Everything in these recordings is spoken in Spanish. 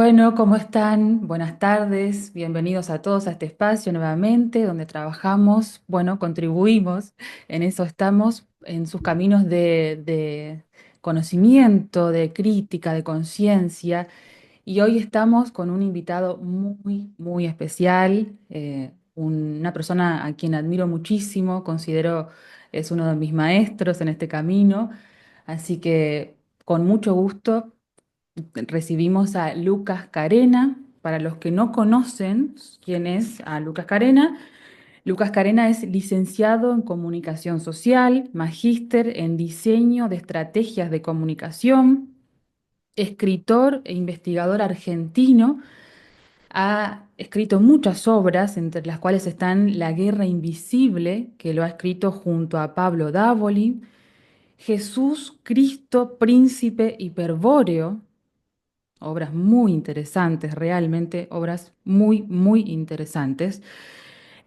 Bueno, ¿cómo están? Buenas tardes, bienvenidos a todos a este espacio nuevamente donde trabajamos, bueno, contribuimos, en eso estamos, en sus caminos de conocimiento, de crítica, de conciencia. Y hoy estamos con un invitado muy, muy especial, una persona a quien admiro muchísimo, considero es uno de mis maestros en este camino, así que con mucho gusto recibimos a Lucas Carena. Para los que no conocen quién es a Lucas Carena es licenciado en Comunicación Social, magíster en Diseño de Estrategias de Comunicación, escritor e investigador argentino. Ha escrito muchas obras, entre las cuales están La Guerra Invisible, que lo ha escrito junto a Pablo Dávoli, Jesús, Cristo, Príncipe Hiperbóreo, obras muy interesantes, realmente obras muy, muy interesantes.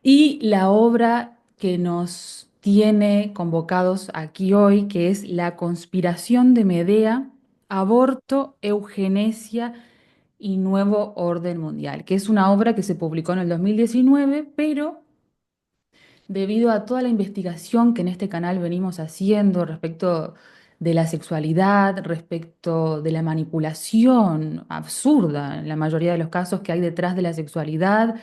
Y la obra que nos tiene convocados aquí hoy, que es La conspiración de Medea, aborto, eugenesia y nuevo orden mundial, que es una obra que se publicó en el 2019, pero debido a toda la investigación que en este canal venimos haciendo respecto de la sexualidad, respecto de la manipulación absurda, en la mayoría de los casos que hay detrás de la sexualidad,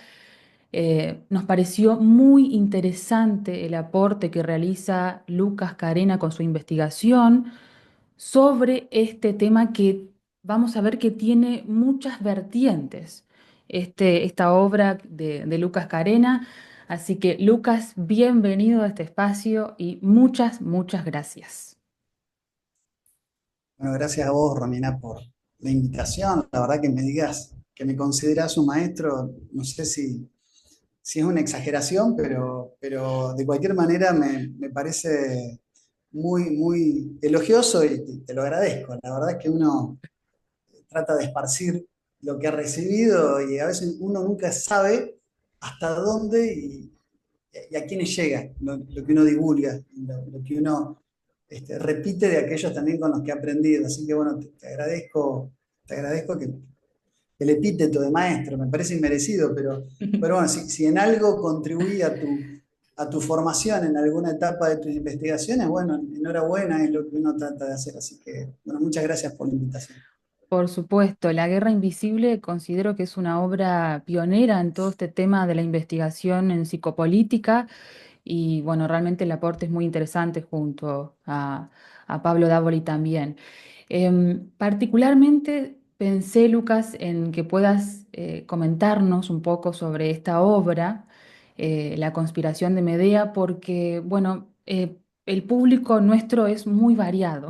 nos pareció muy interesante el aporte que realiza Lucas Carena con su investigación sobre este tema que vamos a ver que tiene muchas vertientes, esta obra de Lucas Carena. Así que, Lucas, bienvenido a este espacio y muchas, muchas gracias. Bueno, gracias a vos, Romina, por la invitación. La verdad que me digas que me considerás un maestro, no sé si es una exageración, pero de cualquier manera me parece muy elogioso y te lo agradezco. La verdad es que uno trata de esparcir lo que ha recibido y a veces uno nunca sabe hasta dónde y a quiénes llega lo que uno divulga, lo que uno repite de aquellos también con los que ha aprendido. Así que bueno, te agradezco que el epíteto de maestro, me parece inmerecido, pero bueno, si en algo contribuí a tu formación en alguna etapa de tus investigaciones, bueno, enhorabuena, es lo que uno trata de hacer. Así que, bueno, muchas gracias por la invitación. Por supuesto, La Guerra Invisible considero que es una obra pionera en todo este tema de la investigación en psicopolítica y bueno, realmente el aporte es muy interesante junto a Pablo Dávoli también. Particularmente pensé, Lucas, en que puedas comentarnos un poco sobre esta obra, La conspiración de Medea, porque bueno, el público nuestro es muy variado.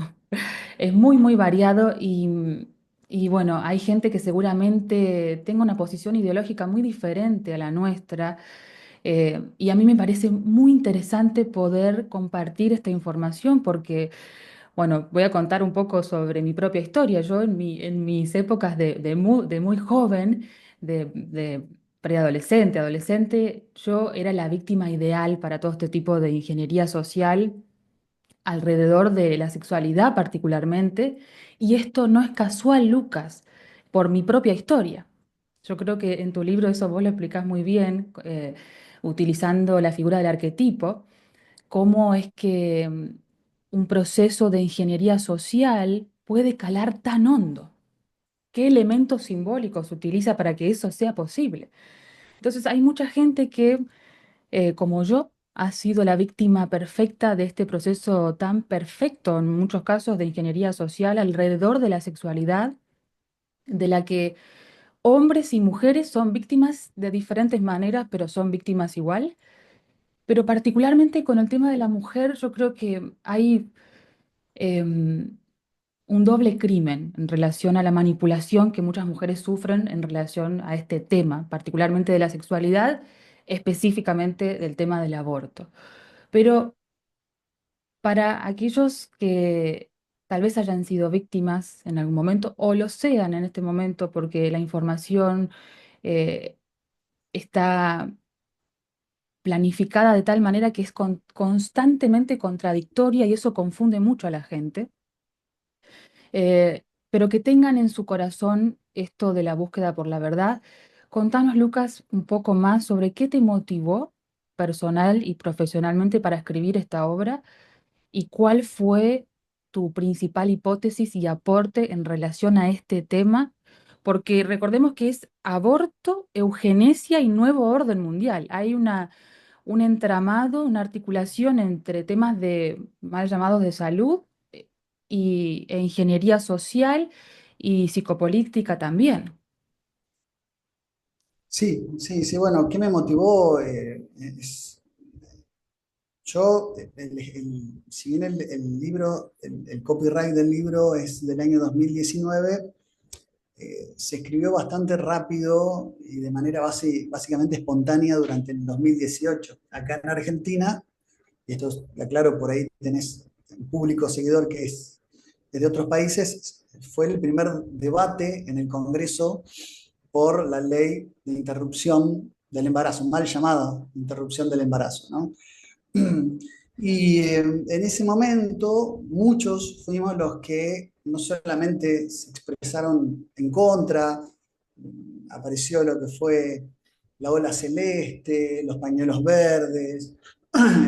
Es muy, muy variado y bueno, hay gente que seguramente tenga una posición ideológica muy diferente a la nuestra, y a mí me parece muy interesante poder compartir esta información porque, bueno, voy a contar un poco sobre mi propia historia. Yo en mis épocas de muy joven, de preadolescente, adolescente, yo era la víctima ideal para todo este tipo de ingeniería social alrededor de la sexualidad particularmente, y esto no es casual, Lucas, por mi propia historia. Yo creo que en tu libro eso vos lo explicás muy bien, utilizando la figura del arquetipo, cómo es que un proceso de ingeniería social puede calar tan hondo. ¿Qué elementos simbólicos se utiliza para que eso sea posible? Entonces hay mucha gente que como yo, ha sido la víctima perfecta de este proceso tan perfecto, en muchos casos, de ingeniería social alrededor de la sexualidad, de la que hombres y mujeres son víctimas de diferentes maneras, pero son víctimas igual. Pero particularmente con el tema de la mujer, yo creo que hay un doble crimen en relación a la manipulación que muchas mujeres sufren en relación a este tema, particularmente de la sexualidad, específicamente del tema del aborto. Pero para aquellos que tal vez hayan sido víctimas en algún momento o lo sean en este momento porque la información eh, está planificada de tal manera que es constantemente contradictoria y eso confunde mucho a la gente. pero que tengan en su corazón esto de la búsqueda por la verdad. Contanos, Lucas, un poco más sobre qué te motivó personal y profesionalmente para escribir esta obra y cuál fue tu principal hipótesis y aporte en relación a este tema, porque recordemos que es aborto, eugenesia y nuevo orden mundial. Hay un entramado, una articulación entre temas de mal llamados de salud e ingeniería social y psicopolítica también. Sí, sí, sí, bueno, ¿qué me motivó? Yo, si bien el libro, el copyright del libro es del año 2019, se escribió bastante rápido y de manera básicamente espontánea durante el 2018. Acá en Argentina, y esto lo aclaro, por ahí tenés un público seguidor que es de otros países, fue el primer debate en el Congreso por la ley de interrupción del embarazo, mal llamada interrupción del embarazo, ¿no? Y en ese momento muchos fuimos los que no solamente se expresaron en contra, apareció lo que fue la ola celeste, los pañuelos verdes,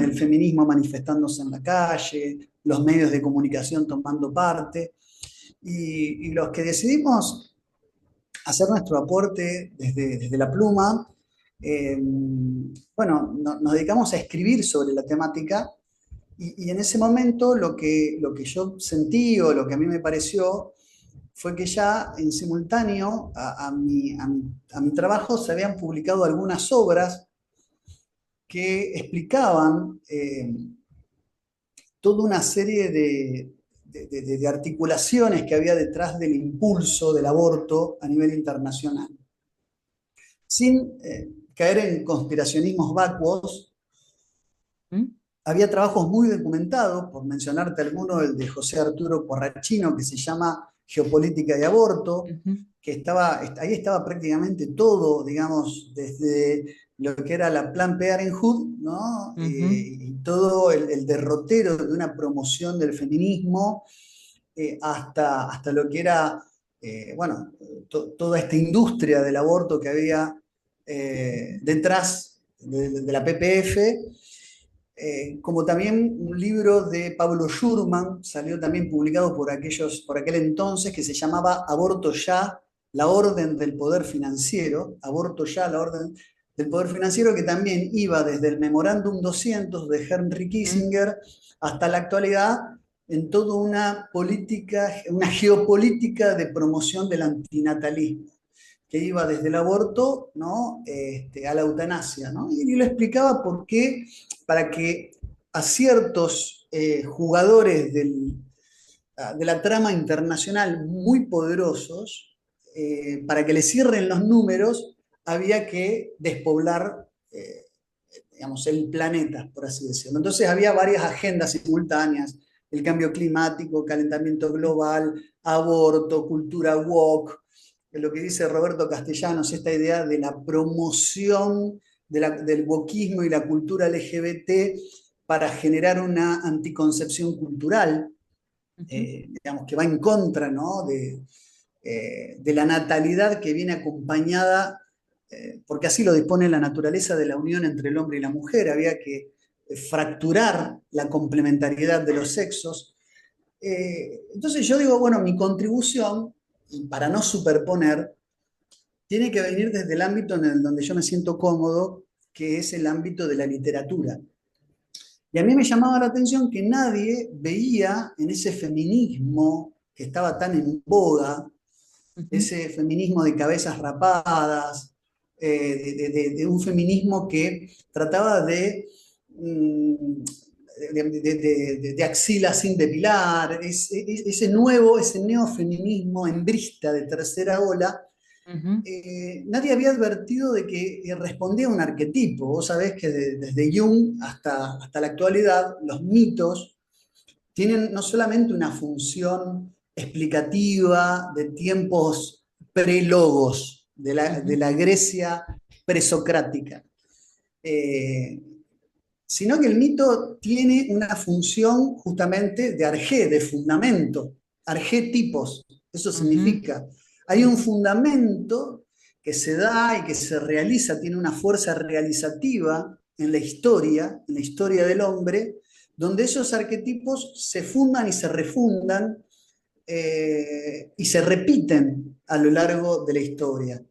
el feminismo manifestándose en la calle, los medios de comunicación tomando parte, y los que decidimos hacer nuestro aporte desde la pluma, bueno, nos dedicamos a escribir sobre la temática y en ese momento lo que yo sentí o lo que a mí me pareció fue que ya en simultáneo a mi trabajo se habían publicado algunas obras que explicaban toda una serie de articulaciones que había detrás del impulso del aborto a nivel internacional. Sin caer en conspiracionismos vacuos, ¿Mm? había trabajos muy documentados, por mencionarte alguno, el de José Arturo Porrachino, que se llama Geopolítica y Aborto, Ujú, ahí estaba prácticamente todo, digamos, desde lo que era la Plan Parenthood, ¿no? ujú, Y todo el derrotero de una promoción del feminismo, hasta lo que era, bueno, toda esta industria del aborto que había detrás de la PPF, como también un libro de Pablo Schurman, salió también publicado por aquel entonces, que se llamaba Aborto Ya, la orden del poder financiero, Aborto Ya, la orden del poder financiero, que también iba desde el Memorándum 200 de Henry mm, Kissinger hasta la actualidad en toda una política, una geopolítica de promoción del antinatalismo que iba desde el aborto, ¿no? A la eutanasia, ¿no? Y lo explicaba por qué, para que a ciertos jugadores de la trama internacional muy poderosos, para que le cierren los números, había que despoblar, digamos, el planeta, por así decirlo. Entonces había varias agendas simultáneas, el cambio climático, calentamiento mm, global, aborto, cultura woke, lo que dice Roberto Castellanos, esta idea de la promoción del wokismo y la cultura LGBT para generar una anticoncepción cultural, ujú, digamos, que va en contra, ¿no? De la natalidad que viene acompañada, porque así lo dispone la naturaleza de la unión entre el hombre y la mujer, había que fracturar la complementariedad de los sexos. Entonces yo digo, bueno, mi contribución, y para no superponer, tiene que venir desde el ámbito en el donde yo me siento cómodo, que es el ámbito de la literatura. Y a mí me llamaba la atención que nadie veía en ese feminismo que estaba tan en boga, ujú, ese feminismo de cabezas rapadas, de un feminismo que trataba mm, de axilas sin depilar, ese neofeminismo hembrista de tercera ola. ujú, Nadie había advertido de que respondía a un arquetipo. Vos sabés que desde Jung hasta la actualidad, los mitos tienen no solamente una función explicativa de tiempos prelogos, de ujú, la Grecia presocrática, eh, sino que el mito tiene una función justamente de arjé, de fundamento, arquetipos. Eso Ujú, significa, hay un fundamento que se da y que se realiza, tiene una fuerza realizativa en la historia del hombre, donde esos arquetipos se fundan y se refundan y se repiten a lo largo de la historia.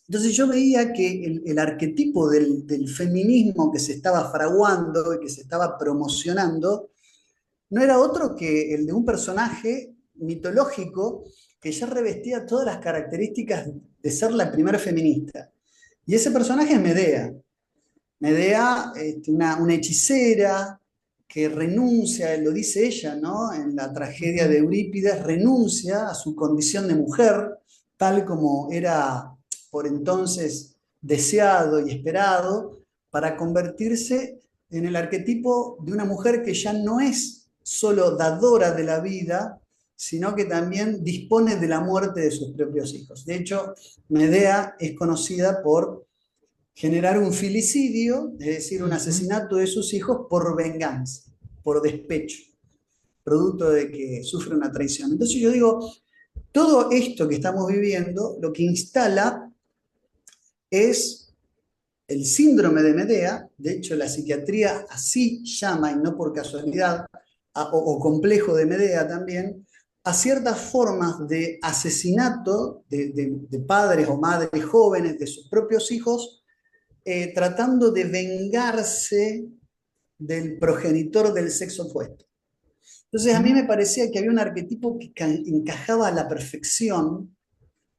Entonces yo veía que el arquetipo del feminismo que se estaba fraguando y que se estaba promocionando no era otro que el de un personaje mitológico que ya revestía todas las características de ser la primera feminista. Y ese personaje es Medea. Medea, una hechicera que renuncia, lo dice ella, ¿no? En la tragedia de ujú, Eurípides, renuncia a su condición de mujer, tal como era por entonces deseado y esperado, para convertirse en el arquetipo de una mujer que ya no es solo dadora de la vida, sino que también dispone de la muerte de sus propios hijos. De hecho, Medea es conocida por generar un filicidio, es decir, un ujú, asesinato de sus hijos por venganza, por despecho, producto de que sufre una traición. Entonces yo digo, todo esto que estamos viviendo lo que instala es el síndrome de Medea, de hecho la psiquiatría así llama, y no por casualidad, o complejo de Medea también, a ciertas formas de asesinato de padres o madres jóvenes de sus propios hijos, tratando de vengarse del progenitor del sexo opuesto. Entonces a mí me parecía que había un arquetipo que encajaba a la perfección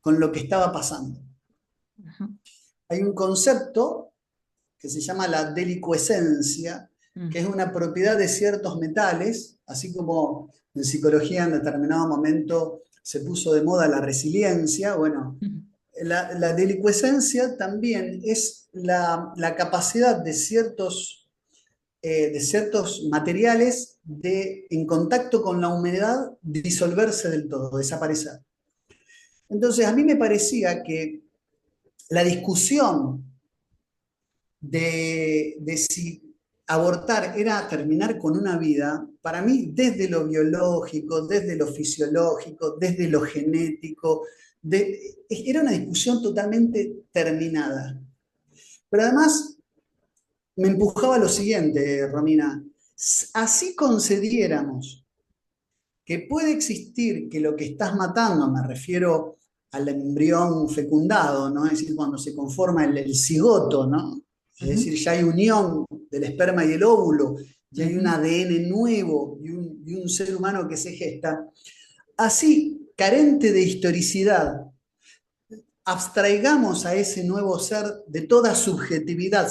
con lo que estaba pasando. ujú, Hay un concepto que se llama la delicuescencia, que ujú, es una propiedad de ciertos metales, así como en psicología en determinado momento se puso de moda la resiliencia. Bueno, ujú, la delicuescencia también es la capacidad de ciertos materiales en contacto con la humedad, disolverse del todo, desaparecer. Entonces, a mí me parecía que la discusión de si abortar era terminar con una vida, para mí, desde lo biológico, desde lo fisiológico, desde lo genético, era una discusión totalmente terminada. Pero además me empujaba lo siguiente, Romina, así concediéramos que puede existir que lo que estás matando, me refiero al embrión fecundado, ¿no? Es decir, cuando se conforma el cigoto, ¿no? Es ujú, decir, ya hay unión del esperma y el óvulo, ya hay un ujú, ADN nuevo y un ser humano que se gesta. Así, carente de historicidad, abstraigamos a ese nuevo ser de toda subjetividad,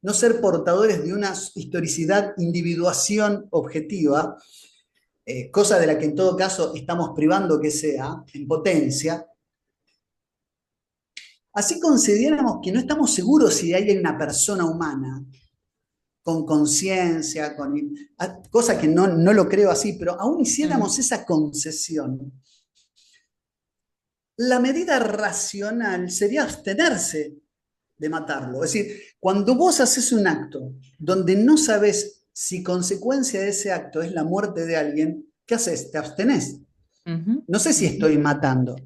no ser portadores de una historicidad, individuación objetiva, cosa de la que en todo caso estamos privando que sea, en potencia. Así consideramos que no estamos seguros si hay una persona humana con conciencia, cosa que no lo creo así, pero aún ujú, hiciéramos esa concesión, la medida racional sería abstenerse de matarlo. Es decir, cuando vos haces un acto donde no sabes si consecuencia de ese acto es la muerte de alguien, ¿qué haces? Te abstenés. ujú, No sé si ujú, estoy matando.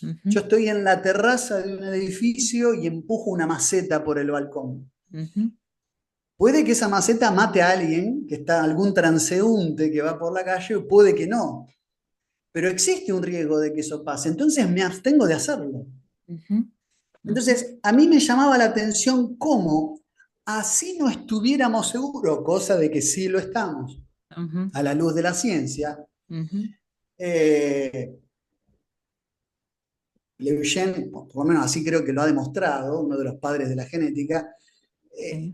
ujú, Yo estoy en la terraza de un edificio y empujo una maceta por el balcón. ujú, Puede que esa maceta mate a alguien, que está algún transeúnte que va por la calle, o puede que no. Pero existe un riesgo de que eso pase. Entonces me abstengo de hacerlo. ujú, ujú, Entonces, a mí me llamaba la atención cómo, así no estuviéramos seguros, cosa de que sí lo estamos, ujú, a la luz de la ciencia, ujú, eh, Le Eugene, por lo menos así creo que lo ha demostrado, uno de los padres de la genética, eh,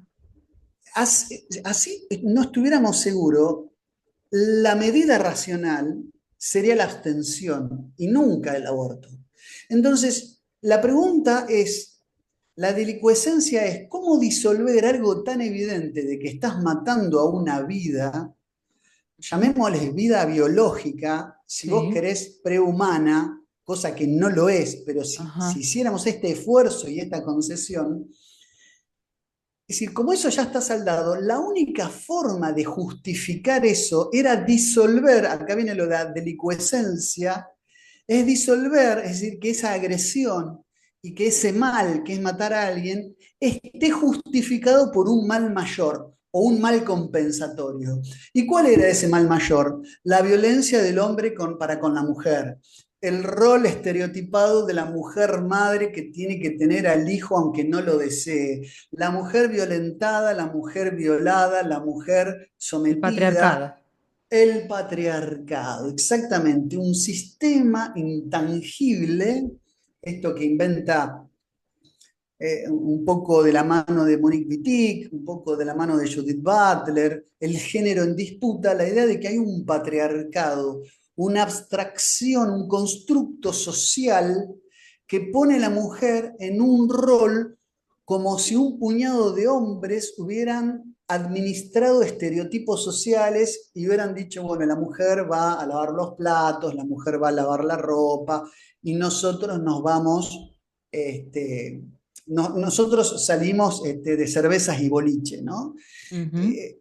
sí, así no estuviéramos seguros, la medida racional sería la abstención y nunca el aborto. Entonces, la pregunta es, la delicuescencia es cómo disolver algo tan evidente de que estás matando a una vida, llamémosle vida biológica, si vos sí, querés prehumana, cosa que no lo es, pero si ajá, hiciéramos este esfuerzo y esta concesión, es decir, como eso ya está saldado, la única forma de justificar eso era disolver, acá viene lo de la delicuescencia, es disolver, es decir, que esa agresión y que ese mal, que es matar a alguien, esté justificado por un mal mayor o un mal compensatorio. ¿Y cuál era ese mal mayor? La violencia del hombre para con la mujer, el rol estereotipado de la mujer madre que tiene que tener al hijo aunque no lo desee, la mujer violentada, la mujer violada, la mujer El sometida, patriarcado. el patriarcado, exactamente, un sistema intangible, esto que inventa un poco de la mano de Monique Wittig, un poco de la mano de Judith Butler, el género en disputa, la idea de que hay un patriarcado, una abstracción, un constructo social que pone a la mujer en un rol como si un puñado de hombres hubieran administrado estereotipos sociales y hubieran dicho, bueno, la mujer va a lavar los platos, la mujer va a lavar la ropa y nosotros nos vamos este, nosotros salimos de cervezas y boliche, ¿no? Ujú. Eh,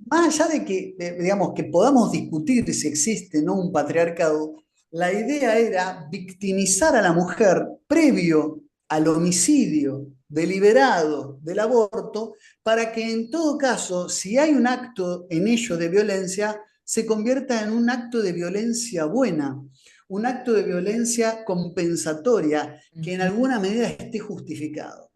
Más allá de que, digamos, que podamos discutir si existe no un patriarcado, la idea era victimizar a la mujer previo al homicidio deliberado del aborto, para que en todo caso, si hay un acto en ello de violencia, se convierta en un acto de violencia buena, un acto de violencia compensatoria, que en Ujú. alguna medida esté justificado.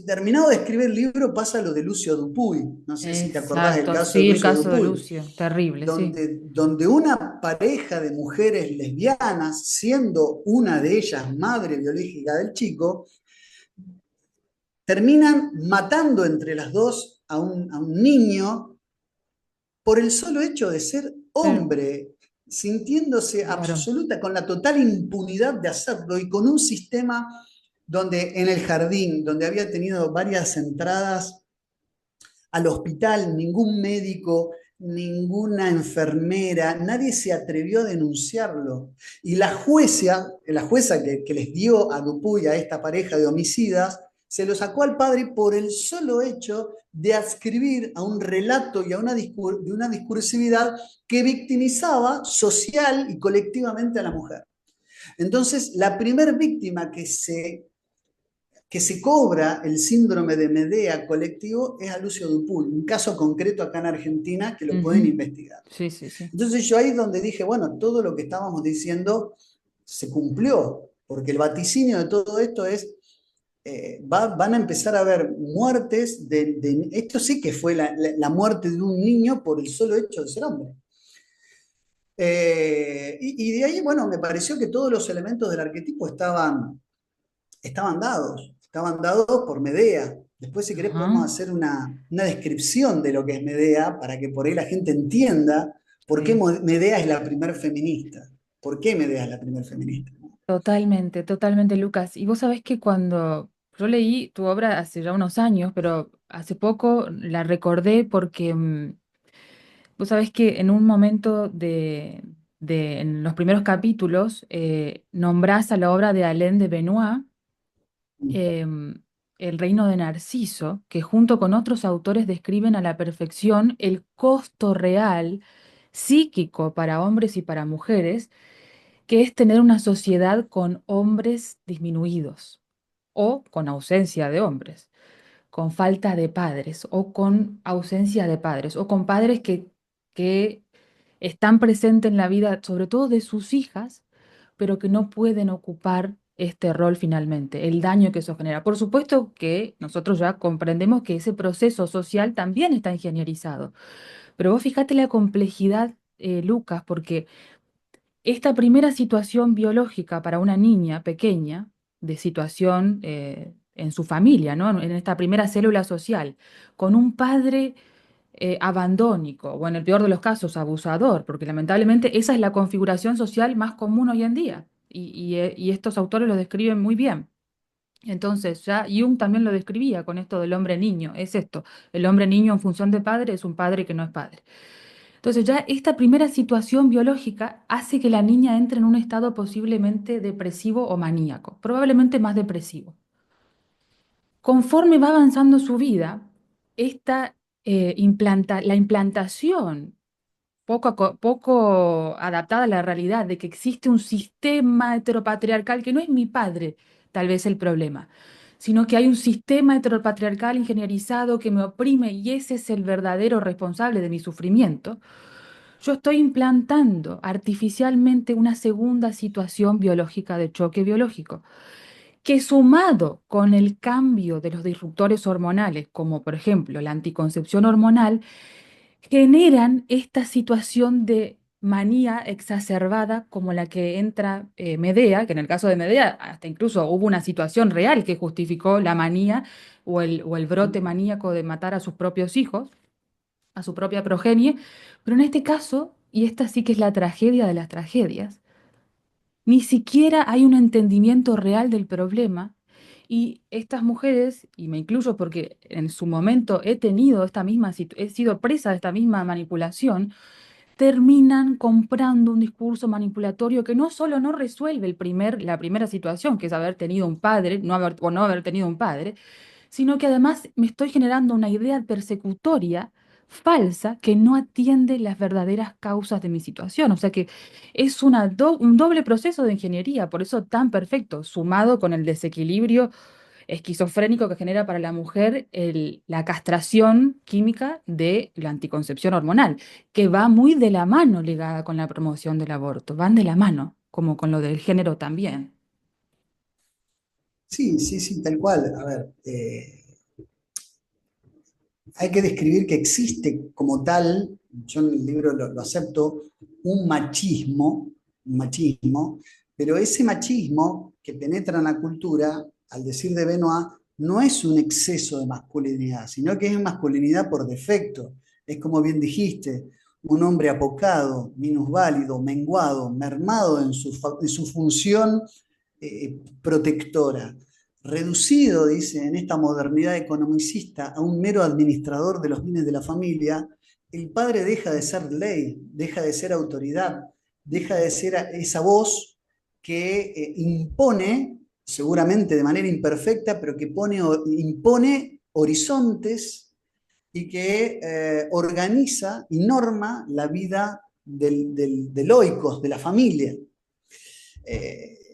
Terminado de escribir el libro pasa lo de Lucio Dupuy, no sé si te acordás del Exacto, caso de sí, el Lucio caso de Dupuy, Lucio, terrible, sí. donde una pareja de mujeres lesbianas, siendo una de ellas madre biológica del chico, terminan matando entre las dos a un niño por el solo hecho de ser Pero, hombre, sintiéndose claro. absoluta, con la total impunidad de hacerlo y con un sistema donde en el jardín, donde había tenido varias entradas al hospital, ningún médico, ninguna enfermera, nadie se atrevió a denunciarlo. Y la jueza que les dio a Dupuy, a esta pareja de homicidas, se lo sacó al padre por el solo hecho de adscribir a un relato y a una discursividad que victimizaba social y colectivamente a la mujer. Entonces, la primer víctima que se cobra el síndrome de Medea colectivo es a Lucio Dupuy, un caso concreto acá en Argentina que lo pueden Ujú. investigar. Sí, sí, sí. Entonces yo ahí es donde dije, bueno, todo lo que estábamos diciendo se cumplió, porque el vaticinio de todo esto es, van a empezar a haber muertes, esto sí que fue la muerte de un niño por el solo hecho de ser hombre. Y de ahí, bueno, me pareció que todos los elementos del arquetipo estaban dados por Medea. Después, si querés, podemos Ajá, hacer una descripción de lo que es Medea para que por ahí la gente entienda por qué sí. Medea es la primer feminista. ¿Por qué Medea es la primer feminista? Totalmente, totalmente, Lucas. Y vos sabés que cuando yo leí tu obra hace ya unos años, pero hace poco la recordé porque vos sabés que en un momento en los primeros capítulos, nombrás a la obra de Alain de Benoit, em, El reino de Narciso, que junto con otros autores describen a la perfección el costo real psíquico para hombres y para mujeres, que es tener una sociedad con hombres disminuidos o con ausencia de hombres, con falta de padres o con ausencia de padres o con padres que están presentes en la vida, sobre todo de sus hijas, pero que no pueden ocupar este rol finalmente, el daño que eso genera. Por supuesto que nosotros ya comprendemos que ese proceso social también está ingenierizado, pero vos fíjate la complejidad, Lucas, porque esta primera situación biológica para una niña pequeña, de situación en su familia, ¿no? En esta primera célula social, con un padre abandónico, o en el peor de los casos, abusador, porque lamentablemente esa es la configuración social más común hoy en día, y estos autores lo describen muy bien. Entonces, ya Jung también lo describía con esto del hombre niño, es esto, el hombre niño en función de padre es un padre que no es padre. Entonces ya esta primera situación biológica hace que la niña entre en un estado posiblemente depresivo o maníaco, probablemente más depresivo. Conforme va avanzando su vida, la implantación poco adaptada a la realidad de que existe un sistema heteropatriarcal que no es mi padre, tal vez el problema, sino que hay un sistema heteropatriarcal ingenierizado que me oprime y ese es el verdadero responsable de mi sufrimiento. Yo estoy implantando artificialmente una segunda situación biológica de choque biológico, que sumado con el cambio de los disruptores hormonales, como por ejemplo la anticoncepción hormonal, generan esta situación de manía exacerbada como la que entra Medea, que en el caso de Medea hasta incluso hubo una situación real que justificó la manía o el brote maníaco de matar a sus propios hijos, a su propia progenie, pero en este caso, y esta sí que es la tragedia de las tragedias, ni siquiera hay un entendimiento real del problema. Y estas mujeres, y me incluyo porque en su momento he tenido esta misma he sido presa de esta misma manipulación, terminan comprando un discurso manipulatorio que no solo no resuelve la primera situación, que es haber tenido un padre, o no haber tenido un padre, sino que además me estoy generando una idea persecutoria falsa que no atiende las verdaderas causas de mi situación. O sea que es un doble proceso de ingeniería, por eso tan perfecto, sumado con el desequilibrio esquizofrénico que genera para la mujer la castración química de la anticoncepción hormonal, que va muy de la mano ligada con la promoción del aborto, van de la mano, como con lo del género también. Sí, sí, sí, tal cual. A ver, hay que describir que existe como tal, yo en el libro lo acepto, un machismo, pero ese machismo que penetra en la cultura, al decir de Benoit, no es un exceso de masculinidad, sino que es masculinidad por defecto. Es como bien dijiste, un hombre apocado, minusválido, menguado, mermado en su función protectora, reducido, dice, en esta modernidad economicista a un mero administrador de los bienes de la familia, el padre deja de ser ley, deja de ser autoridad, deja de ser esa voz que impone, seguramente de manera imperfecta, pero que impone horizontes y que organiza y norma la vida del oikos, de la familia.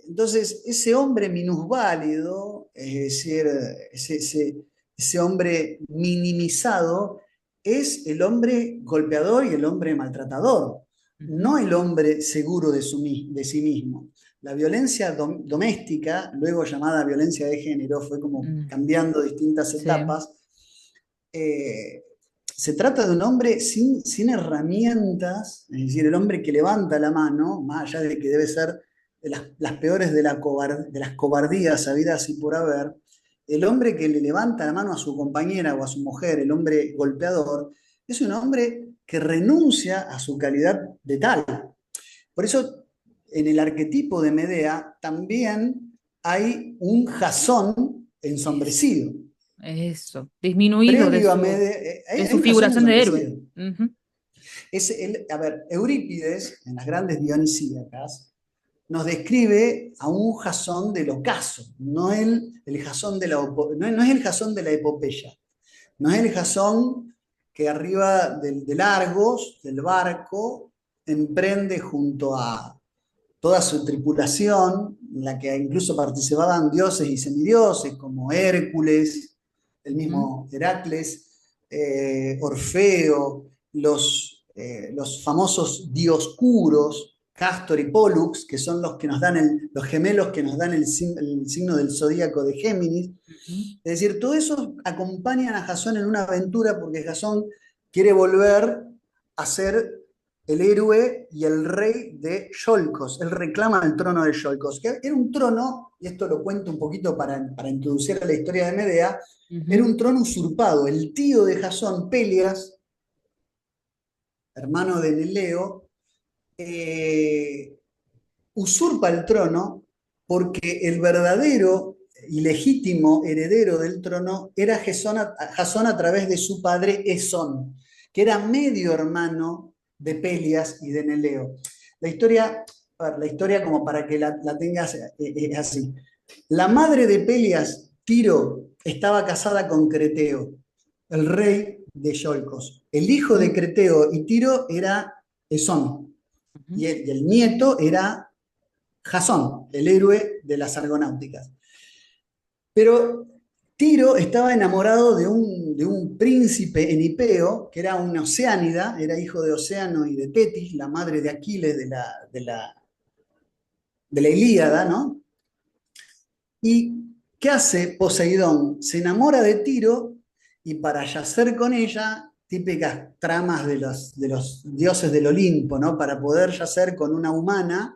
Entonces, ese hombre minusválido, es decir, ese hombre minimizado, es el hombre golpeador y el hombre maltratador, Ujú. no el hombre seguro de sí mismo. La violencia doméstica, luego llamada violencia de género, fue como Mm, cambiando distintas sí. etapas. eh, Se trata de un hombre sin herramientas, es decir, el hombre que levanta la mano, más allá de que debe ser de las peores de las cobardías habidas y por haber, el hombre que le levanta la mano a su compañera o a su mujer, el hombre golpeador, es un hombre que renuncia a su calidad de tal. Por eso, en el arquetipo de Medea también hay un Jasón Eso, ensombrecido. eso. Disminuido Previo a Medea, de hay su un Jasón figuración de héroe. ensombrecido. Ujú, A ver, Eurípides, en las grandes Dionisíacas, nos describe a un Jasón del ocaso, no, el Jasón no es el Jasón de la epopeya, no es el Jasón que arriba del Argos, del barco, emprende junto a toda su tripulación, en la que incluso participaban dioses y semidioses como Hércules, el ujú, mismo Heracles, Orfeo, los famosos dioscuros, Castor y Pollux, que son los que nos dan los gemelos que nos dan el signo del zodíaco de Géminis. ujú. Es decir, todo eso acompañan a Jasón en una aventura porque Jasón quiere volver a ser el héroe y el rey de Yolcos. Él reclama el trono de Yolcos, que era un trono, y esto lo cuento un poquito para introducir a la historia de Medea, era Ujú. un trono usurpado. El tío de Jasón, Pelias, hermano de Neleo, eh, usurpa el trono porque el verdadero y legítimo heredero del trono era Jasón a través de su padre Esón, que era medio hermano de Pelias y de Neleo. La historia como para que la tengas es así. La madre de Pelias, Tiro, estaba casada con Creteo, el rey de Yolcos. El hijo de Mm. Creteo y Tiro era Esón. Ujú, Y el nieto era Jasón, el héroe de las argonáuticas. Pero Tiro estaba enamorado de un príncipe enipeo, que era un oceánida, era hijo de Océano y de Tetis, la madre de Aquiles de la Ilíada, ¿no? ¿Y qué hace Poseidón? Se enamora de Tiro y para yacer con ella, típicas tramas de los dioses del Olimpo, ¿no? Para poder yacer con una humana,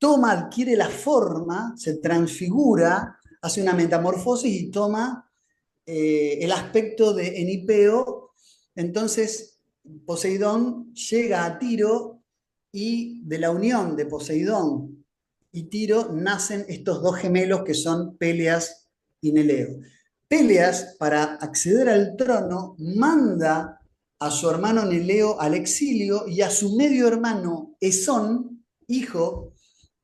adquiere la forma, se transfigura, hace una metamorfosis y toma el aspecto de Enipeo. Entonces, Poseidón llega a Tiro y de la unión de Poseidón y Tiro nacen estos dos gemelos que son Péleas y Neleo. Péleas, para acceder al trono, manda a su hermano Neleo al exilio y a su medio hermano Esón, hijo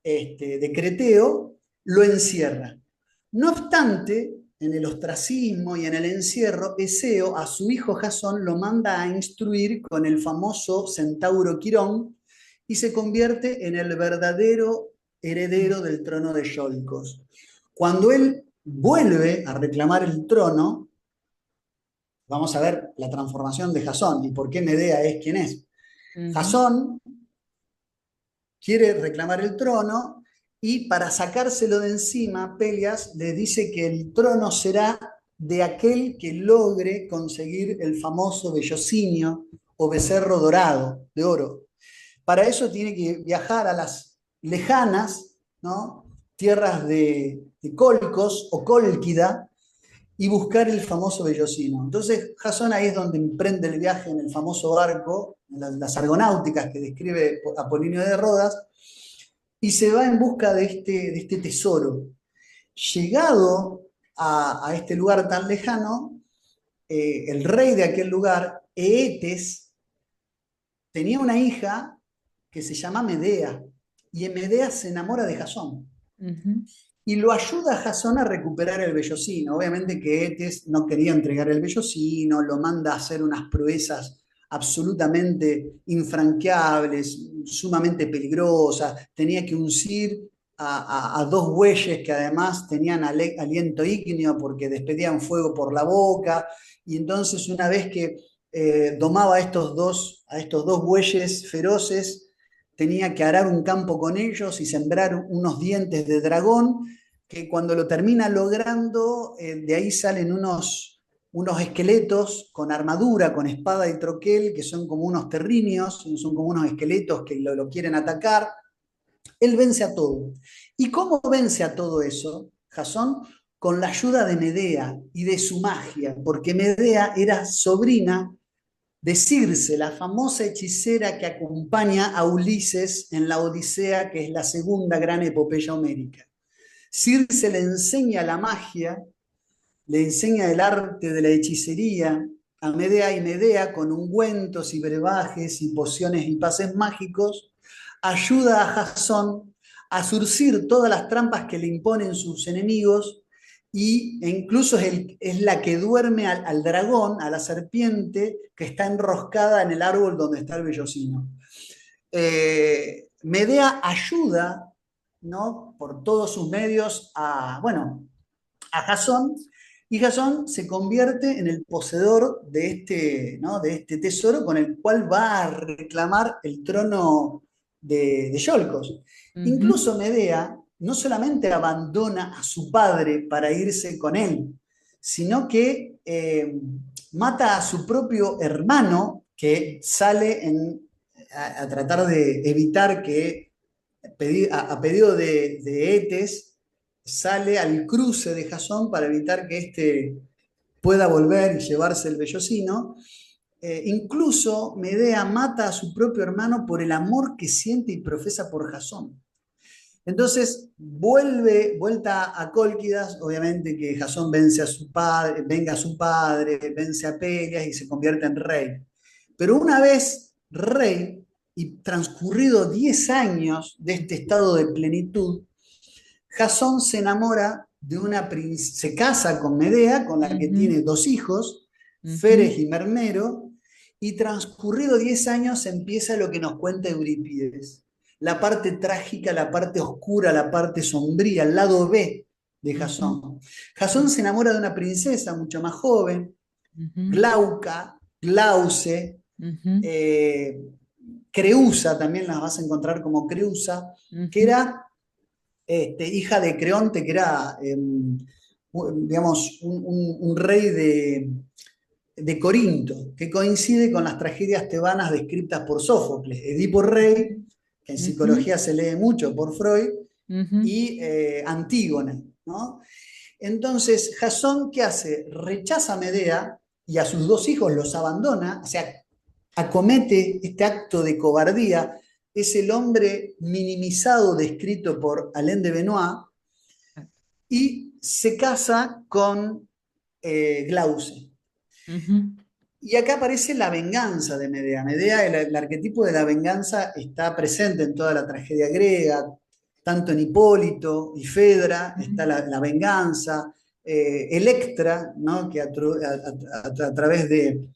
de Creteo, lo encierra. No obstante, en el ostracismo y en el encierro, Eseo a su hijo Jasón lo manda a instruir con el famoso centauro Quirón y se convierte en el verdadero heredero del trono de Yolcos. Cuando él vuelve a reclamar el trono, vamos a ver la transformación de Jasón y por qué Medea es quien es. ujú, Jasón quiere reclamar el trono y para sacárselo de encima, Pelias le dice que el trono será de aquel que logre conseguir el famoso vellocinio o becerro dorado, de oro. Para eso tiene que viajar a las lejanas, ¿no? Tierras de Colcos o Cólquida y buscar el famoso vellocino. Entonces, Jasón ahí es donde emprende el viaje en el famoso barco, en las argonáuticas que describe Apolinio de Rodas, y se va en busca de este tesoro. Llegado a este lugar tan lejano, el rey de aquel lugar, Eetes, tenía una hija que se llama Medea, y Medea se enamora de Jasón ujú, y lo ayuda a Jasón a recuperar el vellocino. Obviamente que Etes no quería entregar el vellocino, lo manda a hacer unas proezas absolutamente infranqueables, sumamente peligrosas, tenía que uncir a dos bueyes que además tenían aliento ígneo porque despedían fuego por la boca, y entonces una vez que domaba a estos dos bueyes feroces, tenía que arar un campo con ellos y sembrar unos dientes de dragón que cuando lo termina logrando, de ahí salen unos esqueletos con armadura, con espada y troquel, que son como unos terrinios, son como unos esqueletos que lo quieren atacar. Él vence a todo. ¿Y cómo vence a todo eso, Jasón? Con la ayuda de Medea y de su magia, porque Medea era sobrina de Circe, la famosa hechicera que acompaña a Ulises en la Odisea, que es la segunda gran epopeya homérica. Circe le enseña la magia, le enseña el arte de la hechicería a Medea, y Medea, con ungüentos y brebajes y pociones y pases mágicos, ayuda a Jasón a surcir todas las trampas que le imponen sus enemigos e incluso es la que duerme al dragón, a la serpiente que está enroscada en el árbol donde está el vellocino. Medea ayuda, ¿no? Por todos sus medios a Jasón, y Jasón se convierte en el poseedor ¿no? de este tesoro con el cual va a reclamar el trono de Yolcos. ujú. Incluso Medea no solamente abandona a su padre para irse con él, sino que mata a su propio hermano que sale a tratar de evitar que, a pedido de Etes, sale al cruce de Jasón para evitar que éste pueda volver y llevarse el vellocino. Incluso Medea mata a su propio hermano por el amor que siente y profesa por Jasón. Entonces, vuelta a Cólquidas, obviamente que Jasón vence a su padre, venga a su padre, vence a Pelias y se convierte en rey. Pero una vez rey y transcurrido 10 años de este estado de plenitud, Jasón se enamora de una princesa, se casa con Medea, con la que Ujú, tiene dos hijos, ujú, Feres y Mermero, y transcurrido 10 años empieza lo que nos cuenta Eurípides. La parte trágica, la parte oscura, la parte sombría, el lado B de Ujú, Jasón. Jasón se enamora de una princesa mucho más joven, ujú, Glauca, Glauce, ujú, eh, Creusa, también las vas a encontrar como Creusa, que ujú, era hija de Creonte, que era, digamos, un rey de Corinto, que coincide con las tragedias tebanas descritas por Sófocles, Edipo Rey, que en ujú, psicología se lee mucho por Freud, ujú, y Antígona, ¿no? Entonces, Jasón, ¿qué hace? Rechaza a Medea y a sus dos hijos los abandona, o sea, acomete este acto de cobardía. Es el hombre minimizado descrito por Alain de Benoit y se casa con Glauce. ujú, Y acá aparece la venganza de Medea. Medea, el arquetipo de la venganza está presente en toda la tragedia griega, tanto en Hipólito y Fedra está la venganza, Electra, ¿no? Que a través de,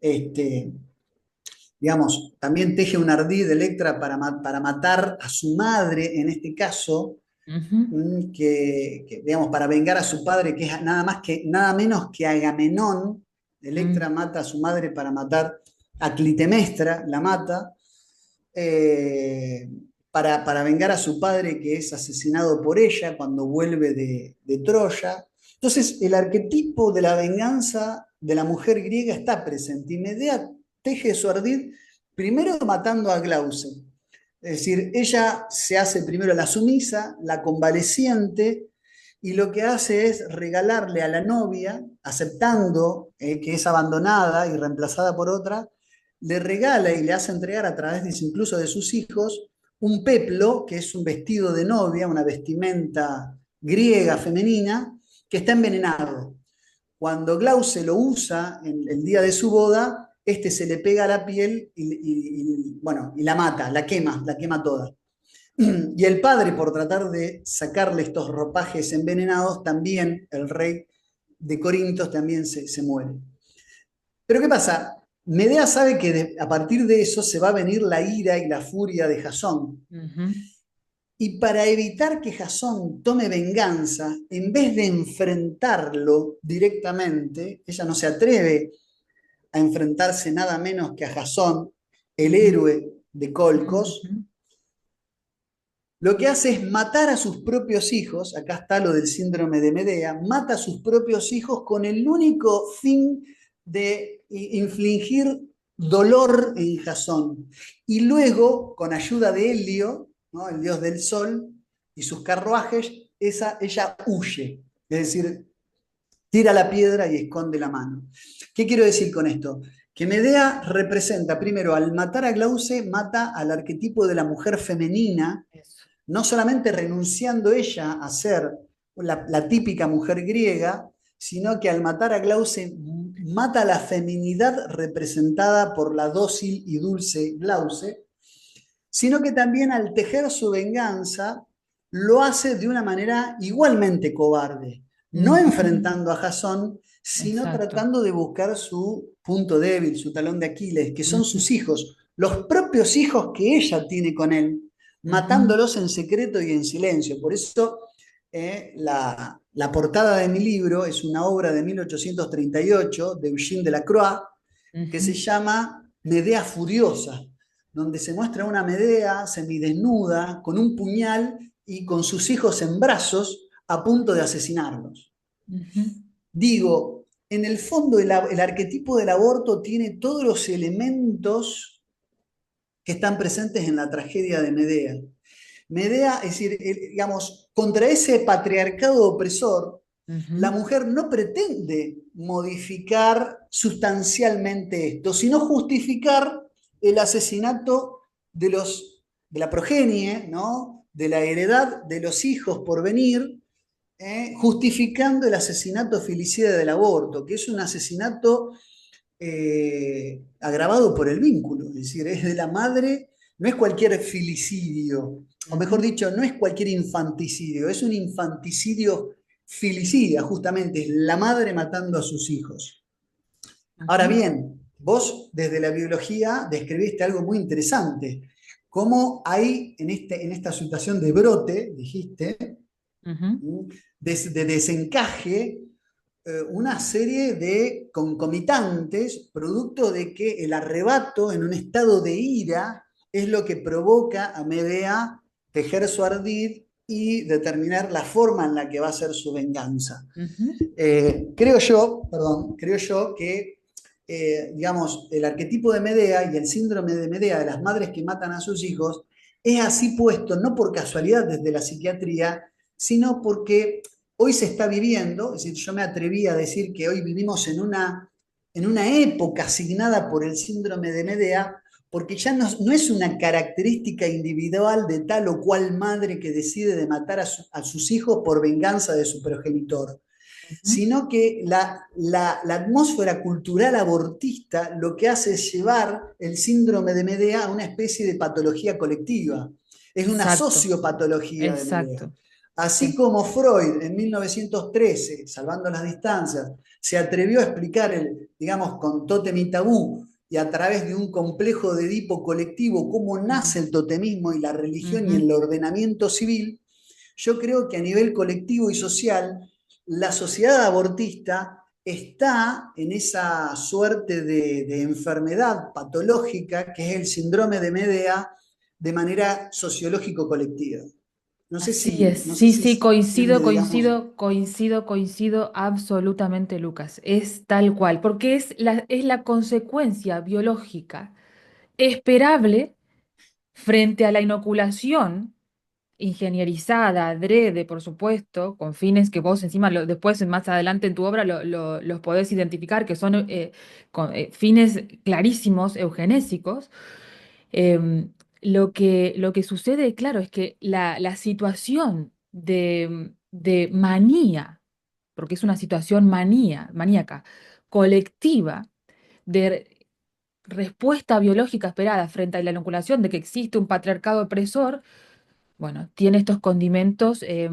este, digamos, también teje un ardid Electra para matar a su madre, en este caso, ujú, digamos, para vengar a su padre, que es nada menos que Agamenón. Electra ujú, mata a su madre para matar a Clitemnestra, la mata, eh, para vengar a su padre que es asesinado por ella cuando vuelve de Troya. Entonces, el arquetipo de la venganza de la mujer griega está presente y Medea teje su ardid primero matando a Glauce. Es decir, ella se hace primero la sumisa, la convaleciente, y lo que hace es regalarle a la novia, aceptando que es abandonada y reemplazada por otra, le regala y le hace entregar a través incluso de sus hijos un peplo, que es un vestido de novia, una vestimenta griega femenina, que está envenenado. Cuando Glauce lo usa en el día de su boda, este se le pega a la piel bueno, y la mata, la quema toda. Y el padre, por tratar de sacarle estos ropajes envenenados, también el rey de Corintios también se muere. Pero ¿qué pasa? Medea sabe que a partir de eso se va a venir la ira y la furia de Jasón. ujú, Y para evitar que Jasón tome venganza, en vez de enfrentarlo directamente, ella no se atreve a enfrentarse nada menos que a Jasón, el ujú, héroe de Colcos, ujú, lo que hace es matar a sus propios hijos, acá está lo del síndrome de Medea, mata a sus propios hijos con el único fin de infligir dolor en Jasón. Y luego, con ayuda de Helio, ¿no? El dios del sol, y sus carruajes, ella huye, es decir, tira la piedra y esconde la mano. ¿Qué quiero decir con esto? Que Medea representa, primero, al matar a Glauce, mata al arquetipo de la mujer femenina, eso. no solamente renunciando ella a ser la típica mujer griega, sino que al matar a Glauce mata a la feminidad representada por la dócil y dulce Glauce, sino que también al tejer su venganza lo hace de una manera igualmente cobarde, no Ujú, enfrentando a Jasón, sino exacto. tratando de buscar su punto débil, su talón de Aquiles, que son Ujú, sus hijos, los propios hijos que ella tiene con él, ujú, matándolos en secreto y en silencio. Por eso la portada de mi libro es una obra de 1838 de Eugène Delacroix que se ujú, llama Medea Furiosa, donde se muestra una Medea semidesnuda, con un puñal y con sus hijos en brazos a punto de asesinarlos. ujú, Digo, en el fondo el arquetipo del aborto tiene todos los elementos que están presentes en la tragedia de Medea. Medea, es decir, digamos, contra ese patriarcado opresor, la ujú, mujer no pretende modificar sustancialmente esto, sino justificar el asesinato de la progenie, ¿no? De la heredad de los hijos por venir, justificando el asesinato filicida del aborto, que es un asesinato agravado por el vínculo, es decir, es de la madre, no es cualquier filicidio, o mejor ujú, dicho, no es cualquier infanticidio, es un infanticidio filicida, justamente, es la madre matando a sus hijos. Ahora ujú, bien, vos desde la biología describiste algo muy interesante, cómo hay en esta situación de brote, dijiste, Ujú, de desencaje, una serie de concomitantes, producto de que el arrebato en un estado de ira es lo que provoca a Medea tejer su ardid y determinar la forma en la que va a ser su venganza. ujú. Creo yo que, digamos, el arquetipo de Medea y el síndrome de Medea de las madres que matan a sus hijos es así puesto, no por casualidad desde la psiquiatría, sino porque hoy se está viviendo, es decir, yo me atreví a decir que hoy vivimos en una época asignada por el síndrome de Medea, porque ya no es una característica individual de tal o cual madre que decide de matar a sus hijos por venganza de su progenitor, Ujú. sino que la atmósfera cultural abortista lo que hace es llevar el síndrome de Medea a una especie de patología colectiva. Es una Exacto, sociopatología de Medea. exacto. Así Sí. como Freud en 1913, salvando las distancias, se atrevió a explicar digamos, con Tótem y Tabú, y a través de un complejo de Edipo colectivo, cómo Ujú, nace el totemismo y la religión y ujú. el ordenamiento civil, yo creo que a nivel colectivo y social, la sociedad abortista está en esa suerte de enfermedad patológica que es el síndrome de Medea de manera sociológico-colectiva. Así es, No sé sí, si sí, se entiende, coincido, digamos. coincido, coincido, coincido absolutamente, Lucas. Es tal cual, porque es la consecuencia biológica esperable frente a la inoculación ingenierizada, adrede, por supuesto, con fines que vos encima después más adelante en tu obra los podés identificar, que son fines clarísimos, eugenésicos. Lo que sucede, claro, es que la situación de manía, porque es una situación maníaca, colectiva, de respuesta biológica esperada frente a la inoculación de que existe un patriarcado opresor, bueno, tiene estos condimentos eh,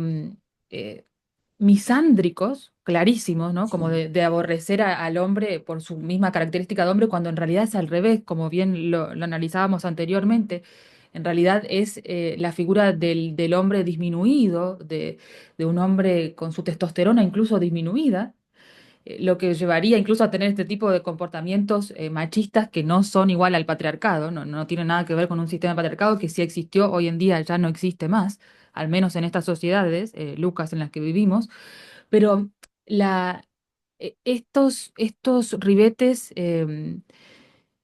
misándricos, clarísimos, ¿no? Como Sí, de aborrecer al hombre por su misma característica de hombre, cuando en realidad es al revés, como bien lo analizábamos anteriormente. En realidad es la figura del hombre disminuido, de un hombre con su testosterona incluso disminuida, lo que llevaría incluso a tener este tipo de comportamientos machistas que no son igual al patriarcado, no tiene nada que ver con un sistema de patriarcado que sí existió, hoy en día ya no existe más, al menos en estas sociedades, Lucas, en las que vivimos, pero la, estos ribetes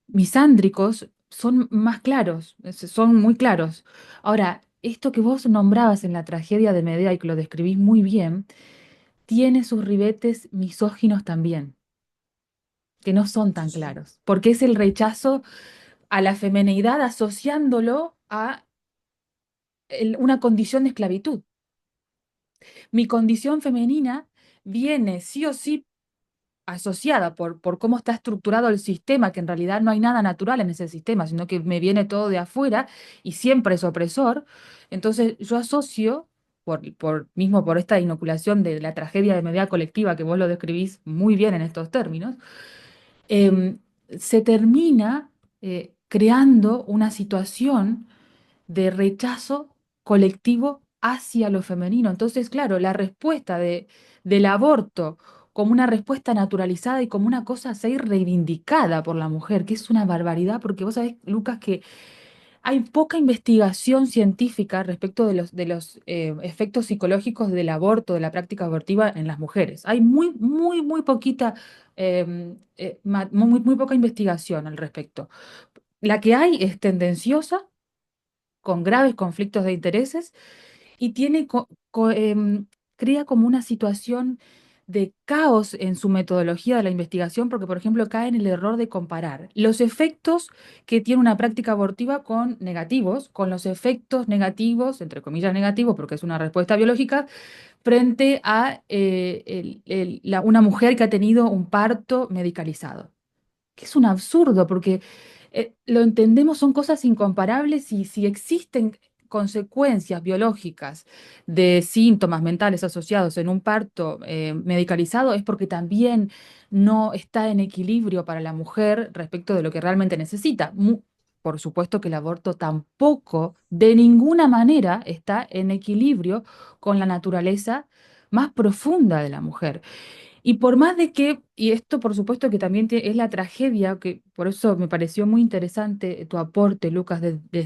misándricos son más claros, son muy claros. Ahora, esto que vos nombrabas en la tragedia de Medea y que lo describís muy bien, tiene sus ribetes misóginos también, que no son tan sí, claros, porque es el rechazo a la femineidad asociándolo a una condición de esclavitud. Mi condición femenina viene sí o sí asociada por cómo está estructurado el sistema, que en realidad no hay nada natural en ese sistema, sino que me viene todo de afuera y siempre es opresor. Entonces yo asocio, mismo por esta inoculación de la tragedia de medida colectiva, que vos lo describís muy bien en estos términos, em, se termina creando una situación de rechazo colectivo hacia lo femenino. Entonces, claro, la respuesta del aborto como una respuesta naturalizada y como una cosa a ser reivindicada por la mujer, que es una barbaridad, porque vos sabés, Lucas, que hay poca investigación científica respecto de los efectos psicológicos del aborto, de la práctica abortiva en las mujeres. Hay muy, muy, muy poquita, muy poca investigación al respecto. La que hay es tendenciosa, con graves conflictos de intereses y crea como una situación de caos en su metodología de la investigación, porque, por ejemplo, cae en el error de comparar los efectos que tiene una práctica abortiva con negativos, con los efectos negativos, entre comillas negativos, porque es una respuesta biológica, frente a una mujer que ha tenido un parto medicalizado, que es un absurdo, porque lo entendemos, son cosas incomparables y si existen. consecuencias biológicas de síntomas mentales asociados en un parto medicalizado es porque también no está en equilibrio para la mujer respecto de lo que realmente necesita. Por supuesto que el aborto tampoco, de ninguna manera, está en equilibrio con la naturaleza más profunda de la mujer. Y por más de que, y esto por supuesto que también es la tragedia, que por eso me pareció muy interesante tu aporte, Lucas,